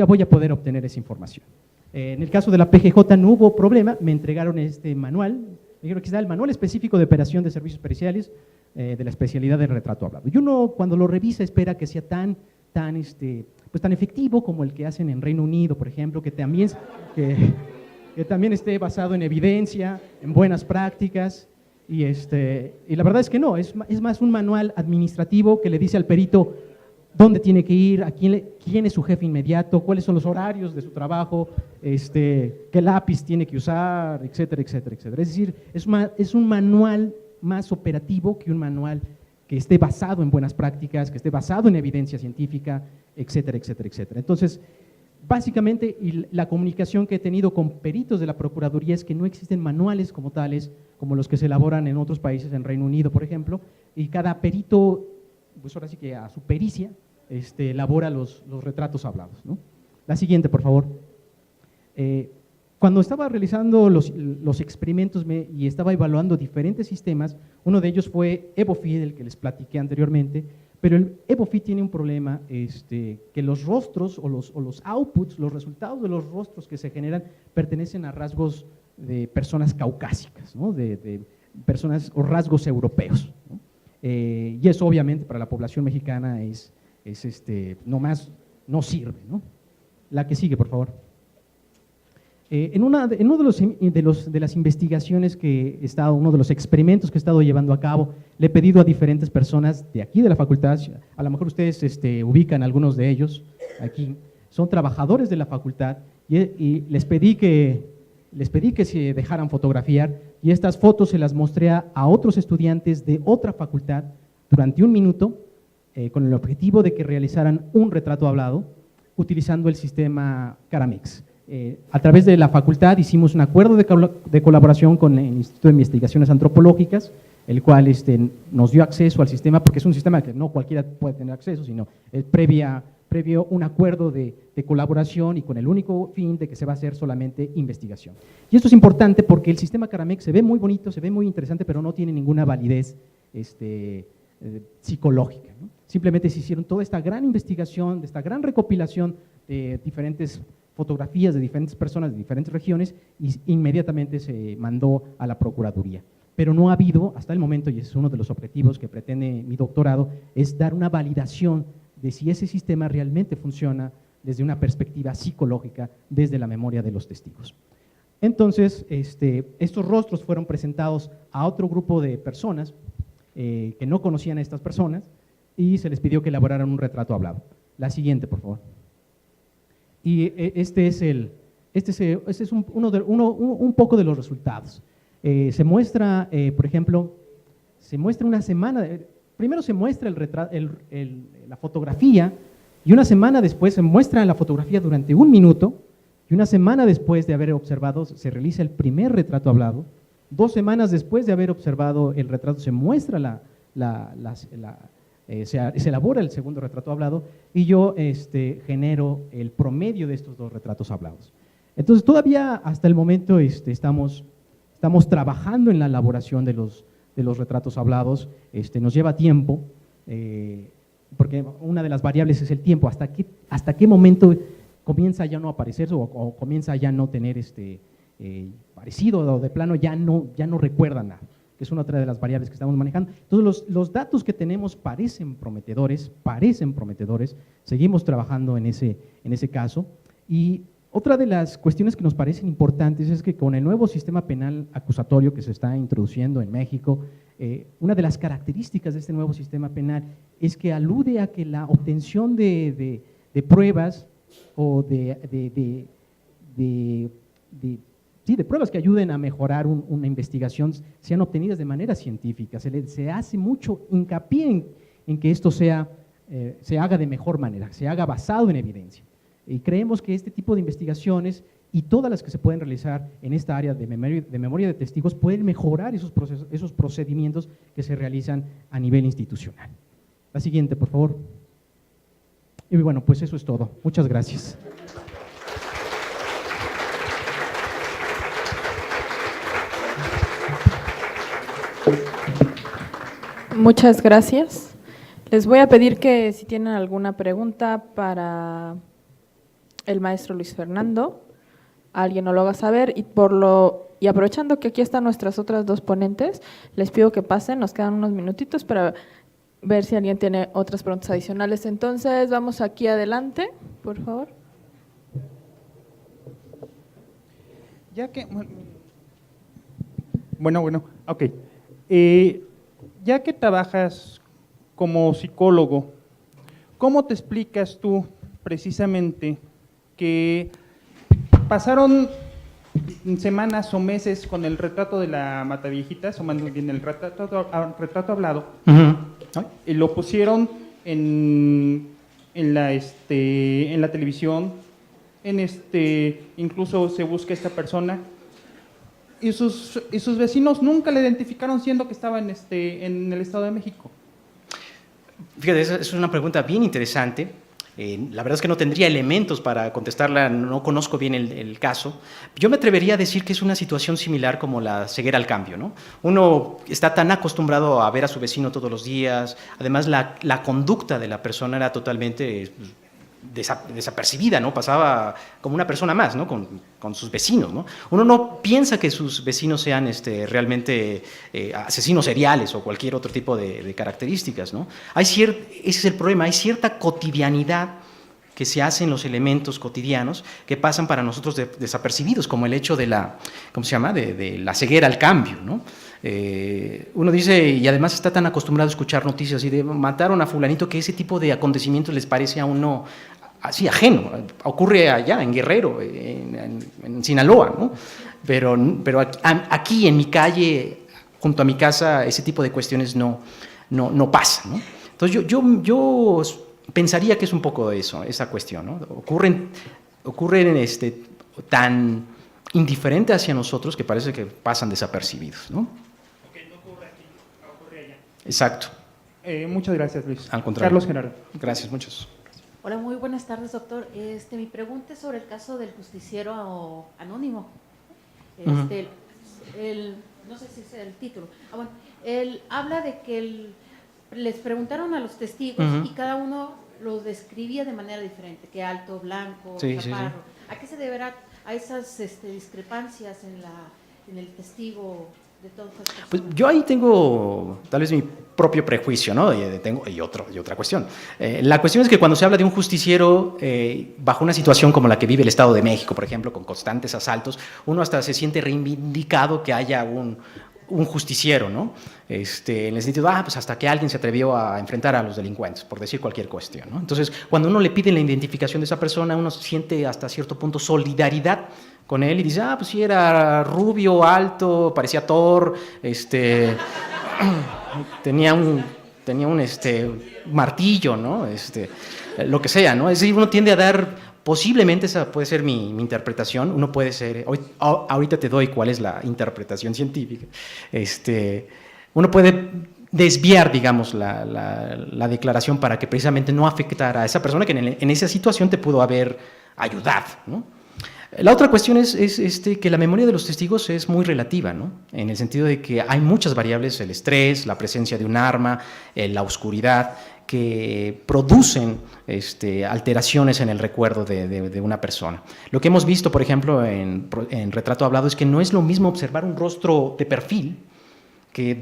voy a poder obtener esa información. En el caso de la PGJ no hubo problema, me entregaron este manual, me dijeron que está el manual específico de operación de servicios periciales de la especialidad de retrato hablado. Y uno cuando lo revisa espera que sea tan efectivo como el que hacen en Reino Unido, por ejemplo, que también esté basado en evidencia, en buenas prácticas, y la verdad es que no, es más un manual administrativo que le dice al perito dónde tiene que ir, quién es su jefe inmediato, cuáles son los horarios de su trabajo, qué lápiz tiene que usar, etcétera, etcétera, etcétera. Es decir, es un manual más operativo que un manual que esté basado en buenas prácticas, que esté basado en evidencia científica, etcétera, etcétera, etcétera. Entonces, básicamente, la comunicación que he tenido con peritos de la Procuraduría es que no existen manuales como tales, como los que se elaboran en otros países, en Reino Unido, por ejemplo, y cada perito, pues ahora sí que a su pericia, elabora los retratos hablados, ¿no? La siguiente, por favor. Cuando estaba realizando los experimentos y estaba evaluando diferentes sistemas, uno de ellos fue EvoFit, el que les platiqué anteriormente, pero el EvoFit tiene un problema, que los rostros o los outputs, los resultados de los rostros que se generan pertenecen a rasgos de personas caucásicas, ¿no? de personas o rasgos europeos, ¿no? Y eso obviamente para la población mexicana no sirve, ¿no? La que sigue, por favor. En uno de las investigaciones que he estado, uno de los experimentos que he estado llevando a cabo, le he pedido a diferentes personas de aquí de la facultad, a lo mejor ustedes ubican algunos de ellos, aquí son trabajadores de la facultad, y les pedí que se dejaran fotografiar, y estas fotos se las mostré a otros estudiantes de otra facultad durante 1 minuto, con el objetivo de que realizaran un retrato hablado utilizando el sistema Caramex. A través de la facultad hicimos un acuerdo de colaboración con el Instituto de Investigaciones Antropológicas, el cual nos dio acceso al sistema, porque es un sistema que no cualquiera puede tener acceso, sino previo un acuerdo de colaboración y con el único fin de que se va a hacer solamente investigación. Y esto es importante porque el sistema Caramex se ve muy bonito, se ve muy interesante, pero no tiene ninguna validez psicológica, ¿no? Simplemente se hicieron toda esta gran investigación, de esta gran recopilación de diferentes fotografías de diferentes personas de diferentes regiones y inmediatamente se mandó a la Procuraduría. Pero no ha habido, hasta el momento, y es uno de los objetivos que pretende mi doctorado, es dar una validación de si ese sistema realmente funciona desde una perspectiva psicológica, desde la memoria de los testigos. Entonces, estos rostros fueron presentados a otro grupo de personas que no conocían a estas personas y se les pidió que elaboraran un retrato hablado. La siguiente, por favor. Y este es un poco de los resultados. Se muestra, por ejemplo, se muestra una semana, primero se muestra la fotografía y una semana después se muestra la fotografía durante 1 minuto y una semana después de haber observado se realiza el primer retrato hablado, 2 semanas después de haber observado el retrato se muestra se elabora el segundo retrato hablado y yo genero el promedio de estos 2 retratos hablados. Entonces todavía hasta el momento estamos trabajando en la elaboración de los retratos hablados, nos lleva tiempo, porque una de las variables es el tiempo, hasta qué momento comienza ya no aparecer o comienza ya no tener parecido o de plano ya no recuerda nada, que es una otra de las variables que estamos manejando. Entonces los datos que tenemos parecen prometedores, seguimos trabajando en ese caso. Y otra de las cuestiones que nos parecen importantes es que con el nuevo sistema penal acusatorio que se está introduciendo en México, una de las características de este nuevo sistema penal es que alude a que la obtención de pruebas o de pruebas que ayuden a mejorar una investigación sean obtenidas de manera científica. Se hace mucho hincapié en que esto se haga de mejor manera, se haga basado en evidencia. Y creemos que este tipo de investigaciones y todas las que se pueden realizar en esta área de memoria de testigos pueden mejorar esos procedimientos que se realizan a nivel institucional. La siguiente, por favor. Y bueno, pues eso es todo. Muchas gracias. Muchas gracias. Les voy a pedir que si tienen alguna pregunta para el maestro Luis Fernando, alguien nos lo haga saber y aprovechando que aquí están nuestras otras 2 ponentes, les pido que pasen, nos quedan unos minutitos para ver si alguien tiene otras preguntas adicionales. Entonces, vamos aquí adelante, por favor. Ya que, ok. Ya que trabajas como psicólogo, ¿cómo te explicas tú precisamente que pasaron semanas o meses con el retrato de la Mataviejitas, o más bien el retrato hablado, y lo pusieron en la televisión, incluso se busca esta persona, y sus vecinos nunca le identificaron siendo que estaba en el Estado de México? Fíjate, esa es una pregunta bien interesante. La verdad es que no tendría elementos para contestarla, no conozco bien el caso. Yo me atrevería a decir que es una situación similar como la ceguera al cambio, ¿no? Uno está tan acostumbrado a ver a su vecino todos los días, además la conducta de la persona era totalmente desapercibida, ¿no? Pasaba como una persona más, ¿no? Con sus vecinos, ¿no? Uno no piensa que sus vecinos sean realmente asesinos seriales o cualquier otro tipo de características, ¿no? Ese es el problema, hay cierta cotidianidad que se hace en los elementos cotidianos que pasan para nosotros desapercibidos, como el hecho de de la ceguera al cambio, ¿no? Uno dice, y además está tan acostumbrado a escuchar noticias y de mataron a fulanito, que ese tipo de acontecimientos les parece a uno así ajeno. Ocurre allá en Guerrero, en Sinaloa, ¿no? Pero aquí en mi calle, junto a mi casa, ese tipo de cuestiones no pasan, ¿no? Entonces yo pensaría que es un poco de eso, esa cuestión, ¿no? Ocurren tan indiferente hacia nosotros que parece que pasan desapercibidos, ¿no? Ok, no ocurre aquí, ocurre allá. Exacto. Muchas gracias, Luis. Al contrario. Carlos Gerardo. Gracias, muchos. Hola, muy buenas tardes, doctor. Mi pregunta es sobre el caso del justiciero anónimo. No sé si es el título. Bueno, él habla de que les preguntaron a los testigos Ujú. y cada uno lo describía de manera diferente, que alto, blanco, Sí, sí, sí. chaparro. ¿A qué se deberá a esas discrepancias en el testigo de todas estas personas? Pues yo ahí tengo tal vez mi propio prejuicio, ¿no? Y otra cuestión. La cuestión es que cuando se habla de un justiciero bajo una situación como la que vive el Estado de México, por ejemplo, con constantes asaltos, uno hasta se siente reivindicado que haya un justiciero, ¿no? En el sentido, pues hasta que alguien se atrevió a enfrentar a los delincuentes, por decir cualquier cuestión, ¿no? Entonces, cuando uno le pide la identificación de esa persona, uno siente hasta cierto punto solidaridad con él y dice, pues sí, era rubio, alto, parecía Thor, tenía un martillo, ¿no? Lo que sea, ¿no? Es decir, uno tiende a dar, posiblemente esa puede ser mi interpretación, uno puede ser, ahorita te doy cuál es la interpretación científica, uno puede desviar, digamos, la declaración para que precisamente no afectara a esa persona que en esa situación te pudo haber ayudado, ¿no? La otra cuestión es que la memoria de los testigos es muy relativa, ¿no? En el sentido de que hay muchas variables, el estrés, la presencia de un arma, la oscuridad, que producen alteraciones en el recuerdo de una persona. Lo que hemos visto, por ejemplo, en Retrato Hablado es que no es lo mismo observar un rostro de perfil, que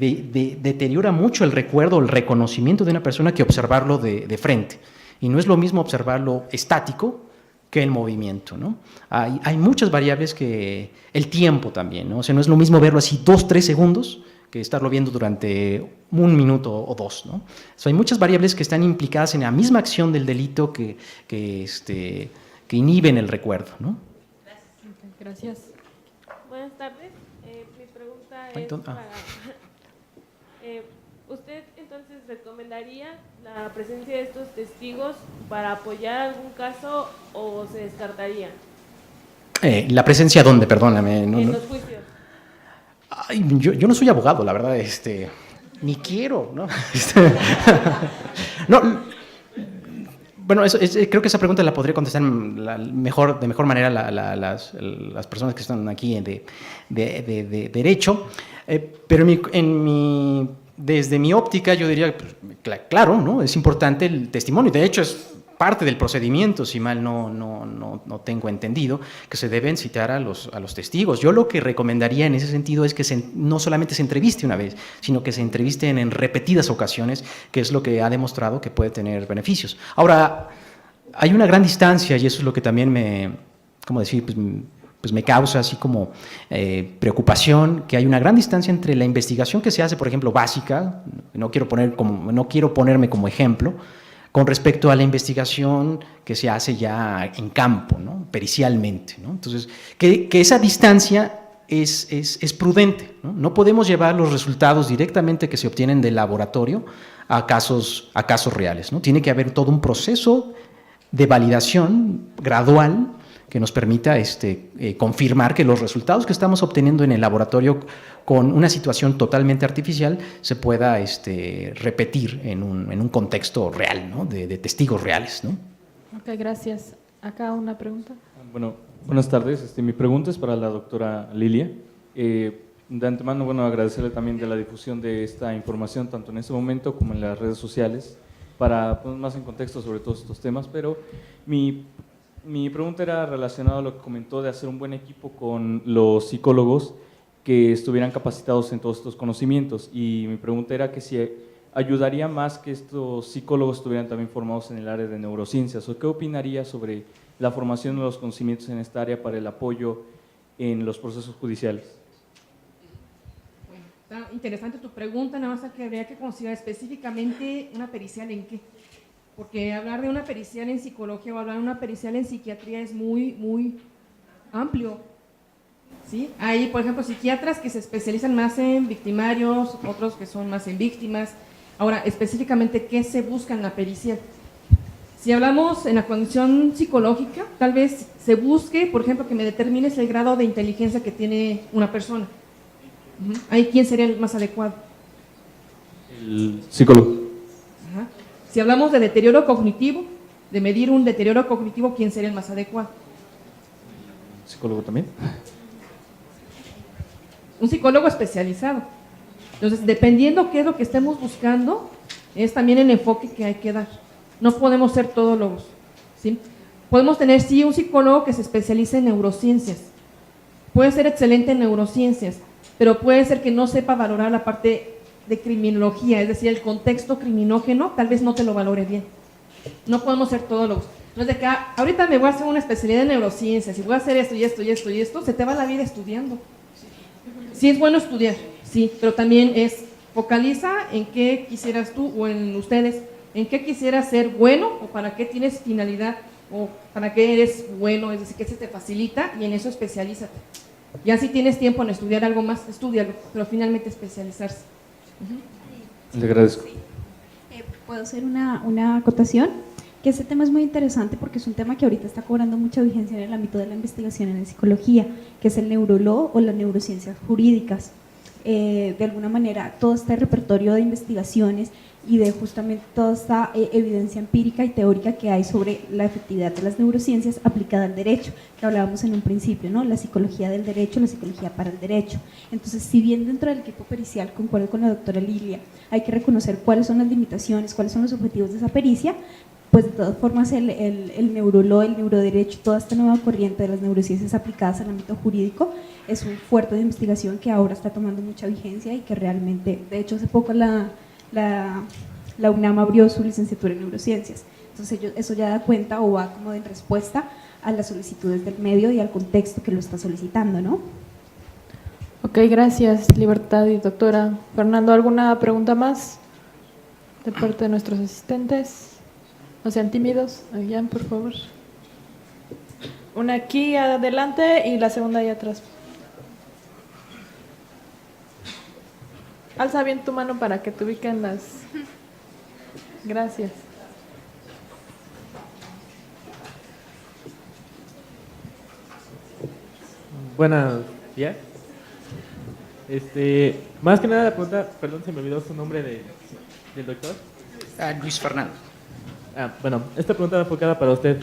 deteriora mucho el recuerdo, el reconocimiento de una persona, que observarlo de frente. Y no es lo mismo observarlo estático que el movimiento, ¿no? Hay muchas variables, que el tiempo también, ¿no? O sea, no es lo mismo verlo así 2-3 segundos que estarlo viendo durante 1 minuto o 2, ¿no? O sea, hay muchas variables que están implicadas en la misma acción del delito que inhiben el recuerdo, ¿no? Gracias. Buenas tardes. Mi pregunta es para... ¿Usted entonces recomendaría la presencia de estos testigos para apoyar algún caso o se descartaría? ¿La presencia dónde? Perdóname. En los juicios. Ay, yo no soy abogado, la verdad, ni quiero, ¿no? No, bueno, creo que esa pregunta la podría contestar de mejor manera las personas que están aquí de derecho, pero desde mi óptica yo diría, pues, claro, ¿no? Es importante el testimonio, de hecho es parte del procedimiento, si mal no tengo entendido, que se deben citar a los testigos. Yo lo que recomendaría en ese sentido es que no solamente se entreviste una vez, sino que se entrevisten en repetidas ocasiones, que es lo que ha demostrado que puede tener beneficios. Ahora, hay una gran distancia, y eso es lo que también pues me causa así como preocupación, que hay una gran distancia entre la investigación que se hace, por ejemplo, básica, no quiero ponerme como ejemplo, con respecto a la investigación que se hace ya en campo, ¿no? Pericialmente, ¿no? Entonces, que esa distancia es prudente, ¿no? No podemos llevar los resultados directamente que se obtienen del laboratorio a casos reales, ¿no? Tiene que haber todo un proceso de validación gradual que nos permita confirmar que los resultados que estamos obteniendo en el laboratorio con una situación totalmente artificial se pueda repetir en un contexto real, ¿no? de testigos reales, ¿no? Ok, gracias. Acá una pregunta. Bueno, buenas tardes. Mi pregunta es para la doctora Lilia. De antemano, agradecerle también de la difusión de esta información, tanto en este momento como en las redes sociales, para poner más en contexto sobre todos estos temas, pero mi pregunta era relacionada a lo que comentó de hacer un buen equipo con los psicólogos que estuvieran capacitados en todos estos conocimientos, y mi pregunta era que si ayudaría más que estos psicólogos estuvieran también formados en el área de neurociencias, o qué opinaría sobre la formación de los conocimientos en esta área para el apoyo en los procesos judiciales. Bueno, está interesante tu pregunta, nada más que habría que considerar específicamente una pericial en qué. Porque hablar de una pericial en psicología o hablar de una pericial en psiquiatría es muy, muy amplio, ¿sí? Hay, por ejemplo, psiquiatras que se especializan más en victimarios, otros que son más en víctimas. Ahora, específicamente, ¿qué se busca en la pericial? Si hablamos en la condición psicológica, tal vez se busque, por ejemplo, que me determines el grado de inteligencia que tiene una persona. ¿Ahí quién sería el más adecuado? El psicólogo. Ajá. Si hablamos de deterioro cognitivo, de medir un deterioro cognitivo, ¿quién sería el más adecuado? ¿Psicólogo también? Un psicólogo especializado. Entonces, dependiendo qué es lo que estemos buscando, Es también el enfoque que hay que dar. No podemos ser todólogos, ¿sí? Podemos tener, sí, un psicólogo que se especialice en neurociencias. Puede ser excelente en neurociencias, pero puede ser que no sepa valorar la parte de criminología, es decir, el contexto criminógeno, tal vez no te lo valore bien. No podemos ser todólogos. No es de que ahorita me voy a hacer una especialidad en neurociencias y voy a hacer esto y esto y esto y esto, se te va la vida estudiando. Sí es bueno estudiar, sí, pero también focaliza en qué quisieras tú o en ustedes, en qué quisieras ser bueno o para qué tienes finalidad o para qué eres bueno, es decir, que se te facilita y en eso especialízate. Ya si tienes tiempo en estudiar algo más, estúdialo, pero finalmente especializarse. Le agradezco. ¿Puedo hacer una acotación? Que este tema es muy interesante porque es un tema que ahorita está cobrando mucha vigencia en el ámbito de la investigación en psicología, que es el neurolaw o las neurociencias jurídicas. De alguna manera, todo este repertorio de investigaciones y de justamente toda esta evidencia empírica y teórica que hay sobre la efectividad de las neurociencias aplicada al derecho, que hablábamos en un principio, ¿no? La psicología del derecho, la psicología para el derecho. Entonces, si bien dentro del equipo pericial, concuerdo con la doctora Lilia, hay que reconocer cuáles son las limitaciones, cuáles son los objetivos de esa pericia, pues de todas formas el neurolaw, el neuroderecho, toda esta nueva corriente de las neurociencias aplicadas al ámbito jurídico es un fuerte de investigación que ahora está tomando mucha vigencia y que realmente, de hecho hace poco la UNAM abrió su licenciatura en neurociencias, entonces eso ya da cuenta o va como en respuesta a las solicitudes del medio y al contexto que lo está solicitando, ¿no? Ok, gracias, Libertad y doctora. Fernando, ¿alguna pregunta más de parte de nuestros asistentes? No sean tímidos, allá, por favor. Una aquí adelante y la segunda ahí atrás. Alza bien tu mano para que te ubiquen las... Gracias. Buenos días. Más que nada la pregunta, perdón, se me olvidó su nombre del doctor. Luis Fernando. Bueno, esta pregunta va enfocada para usted.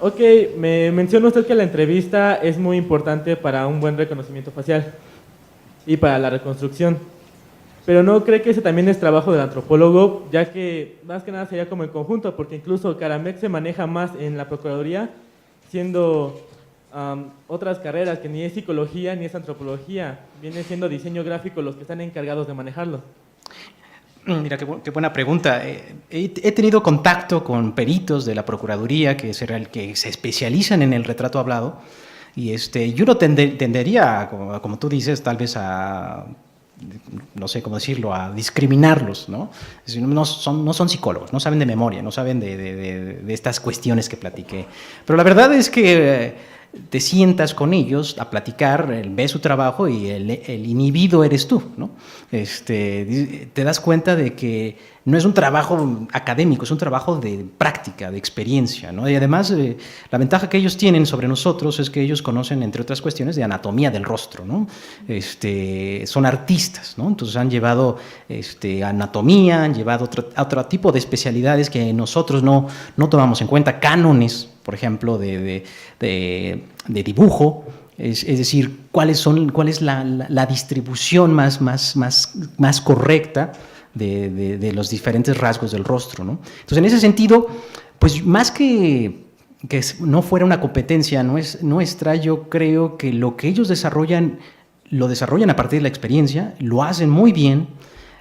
Ok, me menciona usted que la entrevista es muy importante para un buen reconocimiento facial y para la reconstrucción. Pero ¿no cree que ese también es trabajo del antropólogo? Ya que más que nada sería como en conjunto, porque incluso Caramex se maneja más en la Procuraduría, siendo otras carreras que ni es psicología ni es antropología, viene siendo diseño gráfico los que están encargados de manejarlo. Mira, qué buena pregunta. He tenido contacto con peritos de la Procuraduría que se especializan en el retrato hablado y yo no tendería, como tú dices, tal vez a, no sé cómo decirlo, a discriminarlos, ¿no? Es decir, no son psicólogos, no saben de memoria, no saben de estas cuestiones que platiqué. Pero la verdad es que te sientas con ellos a platicar, ves su trabajo y el inhibido eres tú, ¿no? Te das cuenta de que no es un trabajo académico, es un trabajo de práctica, de experiencia, ¿no? Y además, la ventaja que ellos tienen sobre nosotros es que ellos conocen, entre otras cuestiones, de anatomía del rostro, ¿no? Son artistas, ¿no? Entonces han llevado anatomía, han llevado otro tipo de especialidades que nosotros no tomamos en cuenta, cánones, por ejemplo, de dibujo, es decir, cuál es la distribución más correcta de los diferentes rasgos del rostro, ¿no? Entonces, en ese sentido, pues más que no fuera una competencia nuestra, yo creo que lo que ellos desarrollan, lo desarrollan a partir de la experiencia, lo hacen muy bien,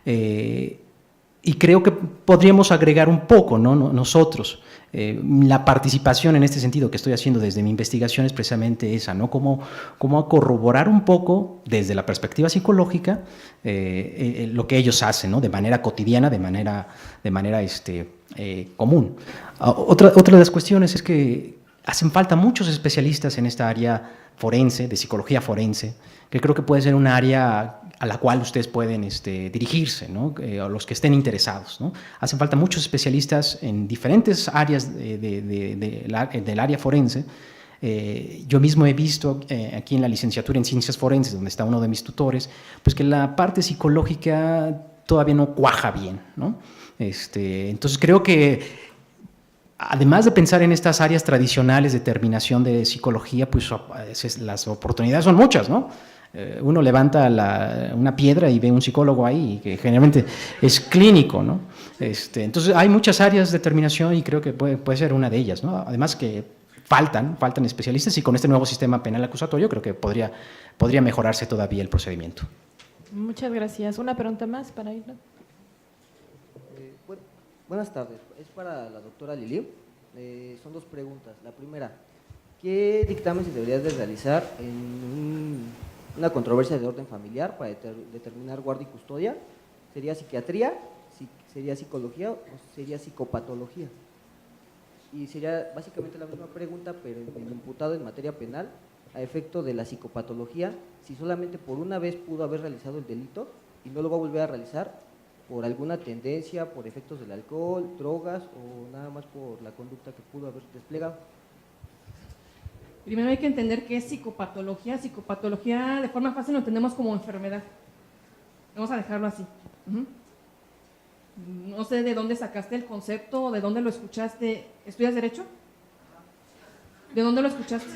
y creo que podríamos agregar un poco, ¿no? Nosotros. La participación en este sentido que estoy haciendo desde mi investigación es precisamente esa, ¿no? Cómo corroborar un poco desde la perspectiva psicológica lo que ellos hacen, ¿no? De manera cotidiana, de manera común. Otra de las cuestiones es que hacen falta muchos especialistas en esta área forense, de psicología forense, que creo que puede ser un área a la cual ustedes pueden dirigirse, ¿no? O los que estén interesados, ¿no? Hacen falta muchos especialistas en diferentes áreas del área forense. Yo mismo he visto aquí en la licenciatura en Ciencias Forenses, donde está uno de mis tutores, pues que la parte psicológica todavía no cuaja bien, ¿no? Entonces creo que además de pensar en estas áreas tradicionales de terminación de psicología, pues las oportunidades son muchas, ¿no? uno levanta una piedra y ve un psicólogo ahí, que generalmente es clínico, ¿no? Entonces hay muchas áreas de determinación y creo que puede ser una de ellas, ¿no? Además que faltan especialistas y con este nuevo sistema penal acusatorio creo que podría mejorarse todavía el procedimiento. Muchas gracias. ¿Una pregunta más para ir? Buenas tardes, es para la doctora Lili. Son dos preguntas. La primera, ¿qué dictamen se debería de realizar en una controversia de orden familiar para determinar guardia y custodia? ¿Sería psiquiatría, sería psicología o sería psicopatología? Y sería básicamente la misma pregunta, pero el imputado en materia penal, a efecto de la psicopatología, si solamente por una vez pudo haber realizado el delito y no lo va a volver a realizar por alguna tendencia, por efectos del alcohol, drogas o nada más por la conducta que pudo haber desplegado. Primero hay que entender qué es psicopatología. Psicopatología de forma fácil lo entendemos como enfermedad. Vamos a dejarlo así. No sé de dónde sacaste el concepto, de dónde lo escuchaste. ¿Estudias Derecho? ¿De dónde lo escuchaste?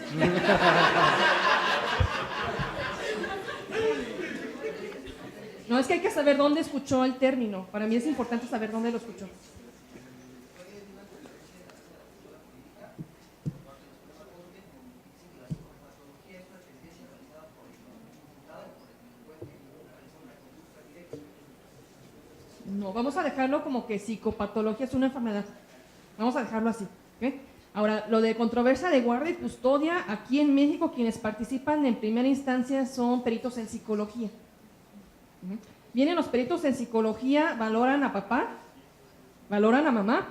No, es que hay que saber dónde escuchó el término. Para mí es importante saber dónde lo escuchó. No, vamos a dejarlo como que psicopatología es una enfermedad. Vamos a dejarlo así. ¿Okay? Ahora, lo de controversia de guardia y custodia, aquí en México quienes participan en primera instancia son peritos en psicología. Vienen los peritos en psicología, valoran a papá, valoran a mamá.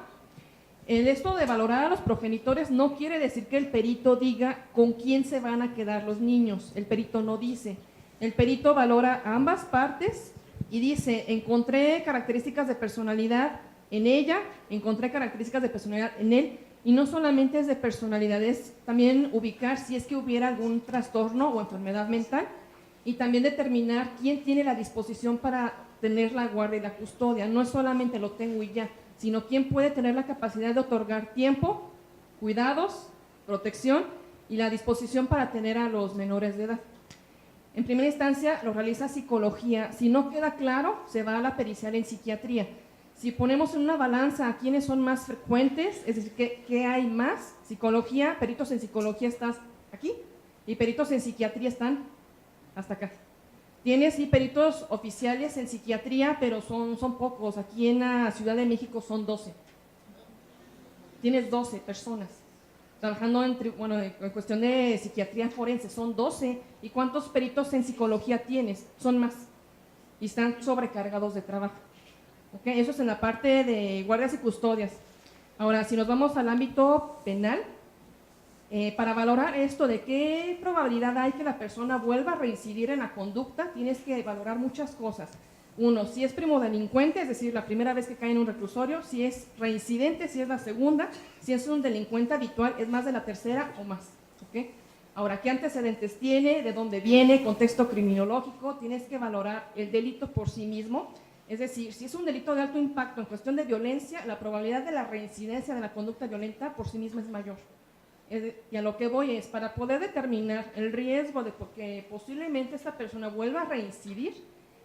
Esto de valorar a los progenitores no quiere decir que el perito diga con quién se van a quedar los niños. El perito no dice. El perito valora a ambas partes y dice, encontré características de personalidad en ella, encontré características de personalidad en él, y no solamente es de personalidad, es también ubicar si es que hubiera algún trastorno o enfermedad mental, y también determinar quién tiene la disposición para tener la guardia y la custodia. No es solamente lo tengo y ya, sino quién puede tener la capacidad de otorgar tiempo, cuidados, protección y la disposición para tener a los menores de edad. En primera instancia lo realiza psicología. Si no queda claro, se va a la pericial en psiquiatría. Si ponemos en una balanza a quiénes son más frecuentes, es decir, ¿qué hay más? Psicología, peritos en psicología están aquí y peritos en psiquiatría están hasta acá. Tienes sí peritos oficiales en psiquiatría, pero son pocos. Aquí en la Ciudad de México son 12. Tienes 12 personas trabajando en cuestión de psiquiatría forense, son 12. ¿Y cuántos peritos en psicología tienes? Son más. Y están sobrecargados de trabajo. ¿Okay? Eso es en la parte de guardias y custodias. Ahora, si nos vamos al ámbito penal, para valorar esto de qué probabilidad hay que la persona vuelva a reincidir en la conducta, tienes que valorar muchas cosas. Uno, si es primo delincuente, es decir, la primera vez que cae en un reclusorio, si es reincidente, si es la segunda, si es un delincuente habitual, es más de la tercera o más. ¿Okay? Ahora, ¿qué antecedentes tiene? ¿De dónde viene? Contexto criminológico. Tienes que valorar el delito por sí mismo. Es decir, si es un delito de alto impacto en cuestión de violencia, la probabilidad de la reincidencia de la conducta violenta por sí misma es mayor. Y a lo que voy es, para poder determinar el riesgo de que posiblemente esta persona vuelva a reincidir,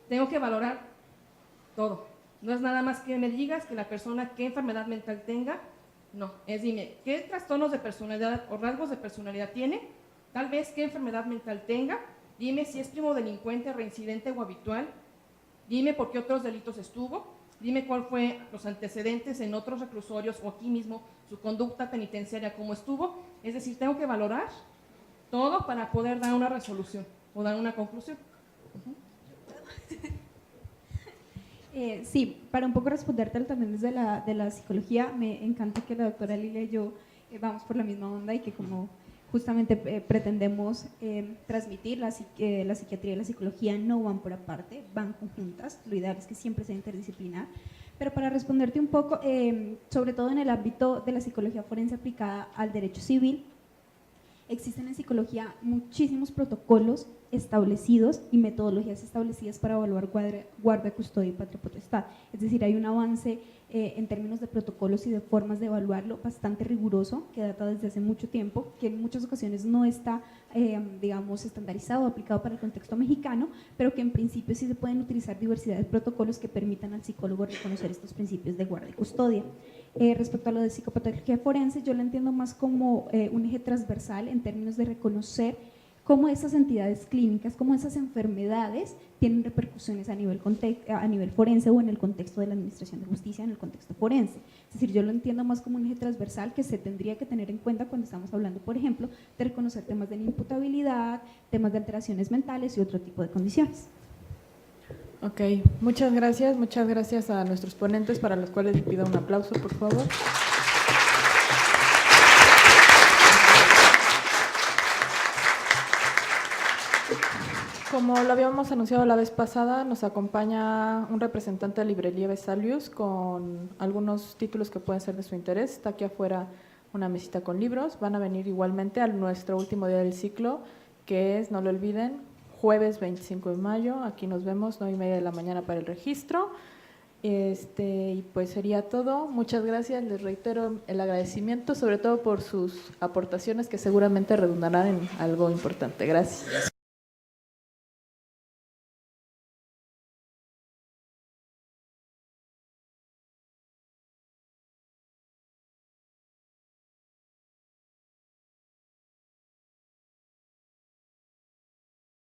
tengo que valorar todo. No es nada más que me digas que la persona qué enfermedad mental tenga, no, es dime qué trastornos de personalidad o rasgos de personalidad tiene, tal vez qué enfermedad mental tenga, dime si es primo delincuente, reincidente o habitual, dime por qué otros delitos estuvo, dime cuál fue los antecedentes en otros reclusorios o aquí mismo, su conducta penitenciaria, cómo estuvo. Es decir, tengo que valorar todo para poder dar una resolución o dar una conclusión. Sí, para un poco responderte también desde de la psicología, me encanta que la doctora Lilia y yo vamos por la misma onda y que como justamente pretendemos transmitir la psiquiatría y la psicología no van por aparte, van conjuntas, lo ideal es que siempre sea interdisciplinar. Pero para responderte un poco, sobre todo en el ámbito de la psicología forense aplicada al derecho civil, existen en psicología muchísimos protocolos establecidos y metodologías establecidas para evaluar guarda, custodia y patria potestad. Es decir, hay un avance en términos de protocolos y de formas de evaluarlo bastante riguroso, que data desde hace mucho tiempo, que en muchas ocasiones no está, digamos, estandarizado o aplicado para el contexto mexicano, pero que en principio sí se pueden utilizar diversidad de protocolos que permitan al psicólogo reconocer estos principios de guarda y custodia. Respecto a lo de psicopatología forense, yo lo entiendo más como un eje transversal en términos de reconocer cómo esas entidades clínicas, cómo esas enfermedades tienen repercusiones a nivel forense o en el contexto de la administración de justicia, en el contexto forense. Es decir, yo lo entiendo más como un eje transversal que se tendría que tener en cuenta cuando estamos hablando, por ejemplo, de reconocer temas de inimputabilidad, temas de alteraciones mentales y otro tipo de condiciones. Ok, muchas gracias a nuestros ponentes, para los cuales les pido un aplauso, por favor. Como lo habíamos anunciado la vez pasada, nos acompaña un representante de Librería Vesalius con algunos títulos que pueden ser de su interés. Está aquí afuera una mesita con libros. Van a venir igualmente a nuestro último día del ciclo, que es, no lo olviden, jueves 25 de mayo. Aquí nos vemos 9:30 de la mañana para el registro. Y pues sería todo. Muchas gracias. Les reitero el agradecimiento, sobre todo por sus aportaciones que seguramente redundarán en algo importante. Gracias.